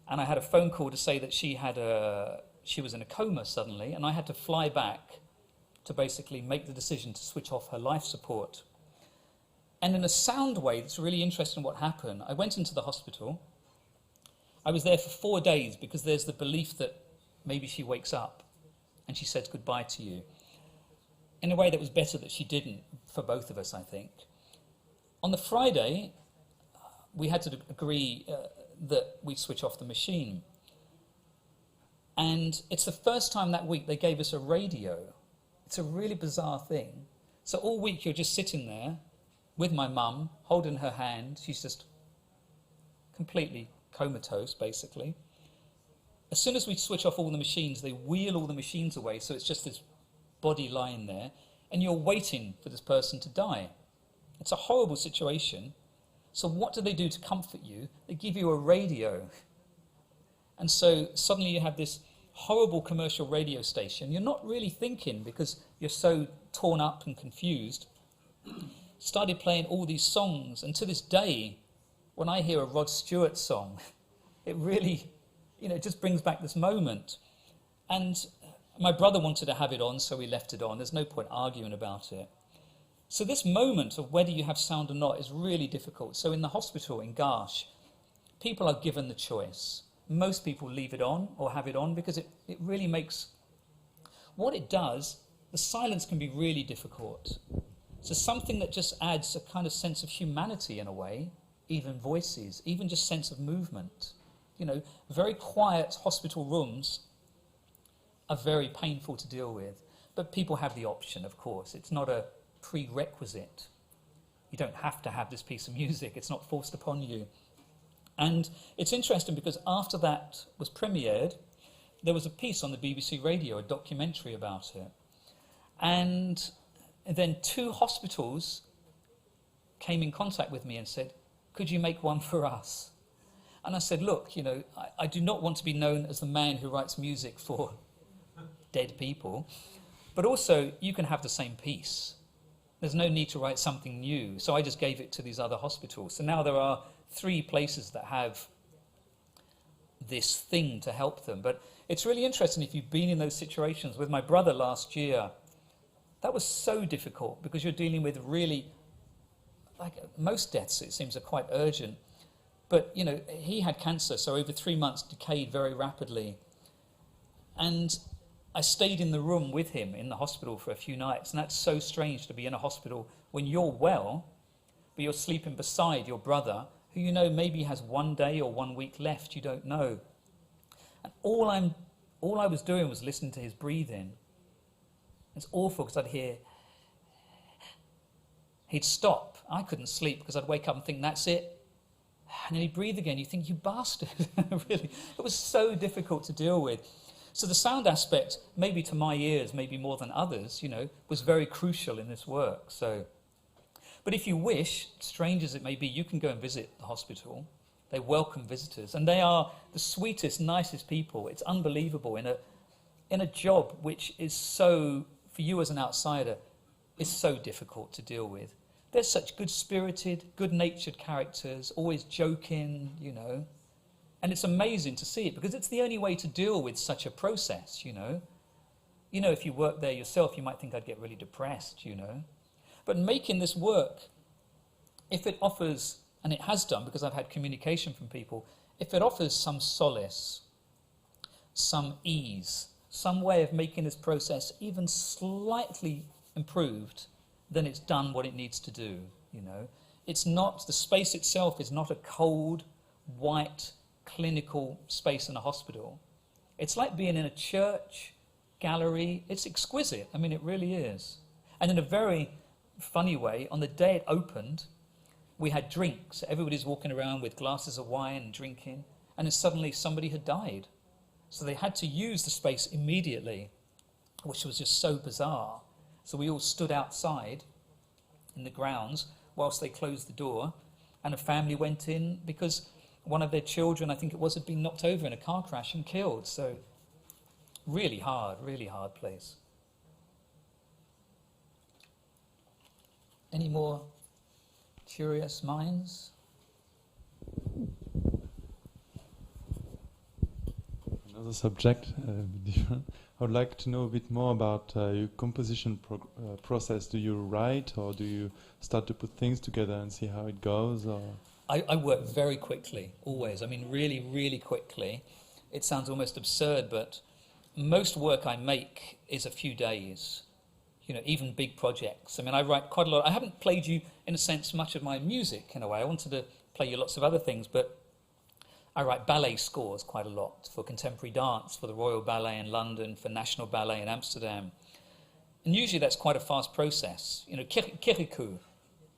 and I had a phone call to say that she was in a coma suddenly, and I had to fly back to basically make the decision to switch off her life support. And in a sound way, it's really interesting what happened. I went into the hospital. I was there for 4 days because there's the belief that maybe she wakes up and she says goodbye to you. In a way that was better that she didn't, for both of us, I think. On the Friday, we had to agree that we'd switch off the machine. And it's the first time that week they gave us a radio. It's a really bizarre thing. So all week you're just sitting there with my mum, holding her hand. She's just completely comatose, basically. As soon as we switch off all the machines, they wheel all the machines away, so it's just this body lying there, and you're waiting for this person to die. It's a horrible situation. So what do they do to comfort you? They give you a radio. And so suddenly you have this horrible commercial radio station. You're not really thinking because you're so torn up and confused. Started playing all these songs, and to this day, when I hear a Rod Stewart song, it really, it just brings back this moment. And my brother wanted to have it on, so we left it on. There's no point arguing about it. So this moment of whether you have sound or not is really difficult. So in the hospital in Garde, people are given the choice. Most people leave it on or have it on because it really makes... What it does, the silence can be really difficult. So something that just adds a kind of sense of humanity in a way, even voices, even just sense of movement. Very quiet hospital rooms are very painful to deal with. But people have the option, of course. It's not a prerequisite. You don't have to have this piece of music. It's not forced upon you. And it's interesting because after that was premiered, there was a piece on the BBC radio, a documentary about it. And then 2 hospitals came in contact with me and said, could you make one for us? And I said, look, I do not want to be known as the man who writes music for dead people, but also you can have the same piece. There's no need to write something new. So I just gave it to these other hospitals. So now there are 3 places that have this thing to help them. But it's really interesting if you've been in those situations. With my brother last year, that was so difficult because you're dealing with really, like most deaths, it seems, are quite urgent. But, he had cancer, so over 3 months decayed very rapidly. And I stayed in the room with him in the hospital for a few nights, and that's so strange to be in a hospital when you're well, but you're sleeping beside your brother, who maybe has 1 day or 1 week left, you don't know. And all I was doing was listening to his breathing. It's awful because I'd hear, he'd stop. I couldn't sleep because I'd wake up and think, that's it. And then he'd breathe again. You think, you bastard. Really, it was so difficult to deal with. So the sound aspect, maybe to my ears, maybe more than others, was very crucial in this work. So, but if you wish, strange as it may be, you can go and visit the hospital. They welcome visitors, and they are the sweetest, nicest people. It's unbelievable in a job which is so, for you as an outsider, is so difficult to deal with. They're such good-spirited, good-natured characters, always joking, And it's amazing to see it because it's the only way to deal with such a process, if you work there yourself, you might think I'd get really depressed, But making this work, if it offers, and it has done because I've had communication from people, if it offers some solace, some ease, some way of making this process even slightly improved, then it's done what it needs to do, It's not, the space itself is not a cold, white clinical space in a hospital. It's like being in a church gallery. It's exquisite. I mean, it really is. And in a very funny way, on the day it opened, we had drinks. Everybody's walking around with glasses of wine and drinking, and then suddenly somebody had died. So they had to use the space immediately, which was just so bizarre. So we all stood outside in the grounds whilst they closed the door, and a family went in because one of their children, I think it was, had been knocked over in a car crash and killed. So really hard place. Any more curious minds? Another subject, different. I would like to know a bit more about your composition process. Do you write, or do you start to put things together and see how it goes? Or I work very quickly, always. I mean, really, really quickly. It sounds almost absurd, but most work I make is a few days. You know, even big projects. I mean, I write quite a lot. I haven't played you, in a sense, much of my music, in a way. I wanted to play you lots of other things, but I write ballet scores quite a lot for contemporary dance, for the Royal Ballet in London, for National Ballet in Amsterdam. And usually that's quite a fast process. You know, Kirikou,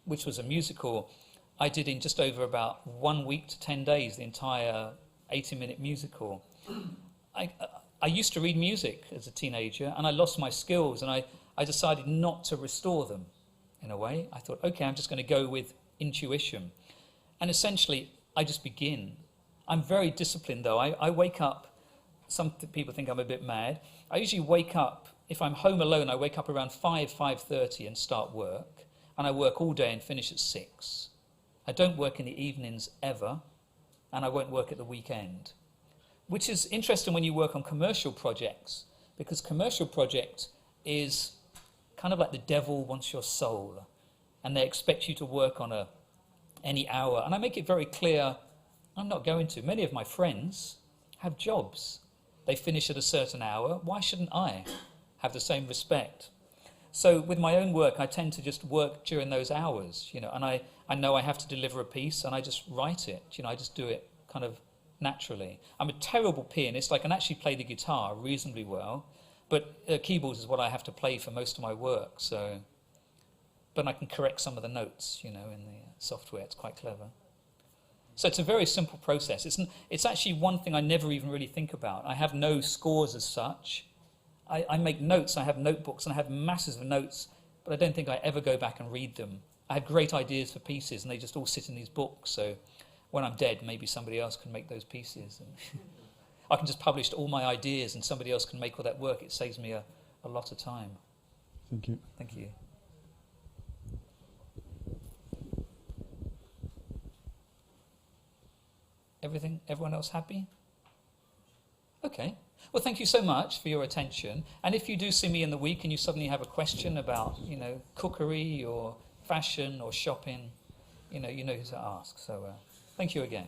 which was a musical, I did in just over about 1 week to 10 days, the entire 80-minute musical. I used to read music as a teenager, and I lost my skills, and I decided not to restore them, in a way. I thought, okay, I'm just going to go with intuition. And essentially, I just begin. I'm very disciplined, though. I wake up, some people think I'm a bit mad. I usually wake up, if I'm home alone, I wake up around 5:30 and start work. And I work all day and finish at 6. I don't work in the evenings ever, and I won't work at the weekend. Which is interesting when you work on commercial projects, because commercial project is kind of like the devil wants your soul, and they expect you to work on any hour. And I make it very clear, I'm not going to. Many of my friends have jobs. They finish at a certain hour. Why shouldn't I have the same respect? So with my own work, I tend to just work during those hours, you know, and I know I have to deliver a piece, and I just write it. You know, I just do it kind of naturally. I'm a terrible pianist. I can actually play the guitar reasonably well, but keyboards is what I have to play for most of my work. So, but I can correct some of the notes, you know, in the software. It's quite clever. So it's a very simple process. It's actually one thing I never even really think about. I have no scores as such. I make notes. I have notebooks, and I have masses of notes, but I don't think I ever go back and read them. I have great ideas for pieces, and they just all sit in these books. So when I'm dead, maybe somebody else can make those pieces. And I can just publish all my ideas, and somebody else can make all that work. It saves me a lot of time. Thank you. Thank you. Everyone else happy? Okay. Well, thank you so much for your attention. And if you do see me in the week and you suddenly have a question about, you know, cookery or fashion or shopping, you know who to ask. So thank you again.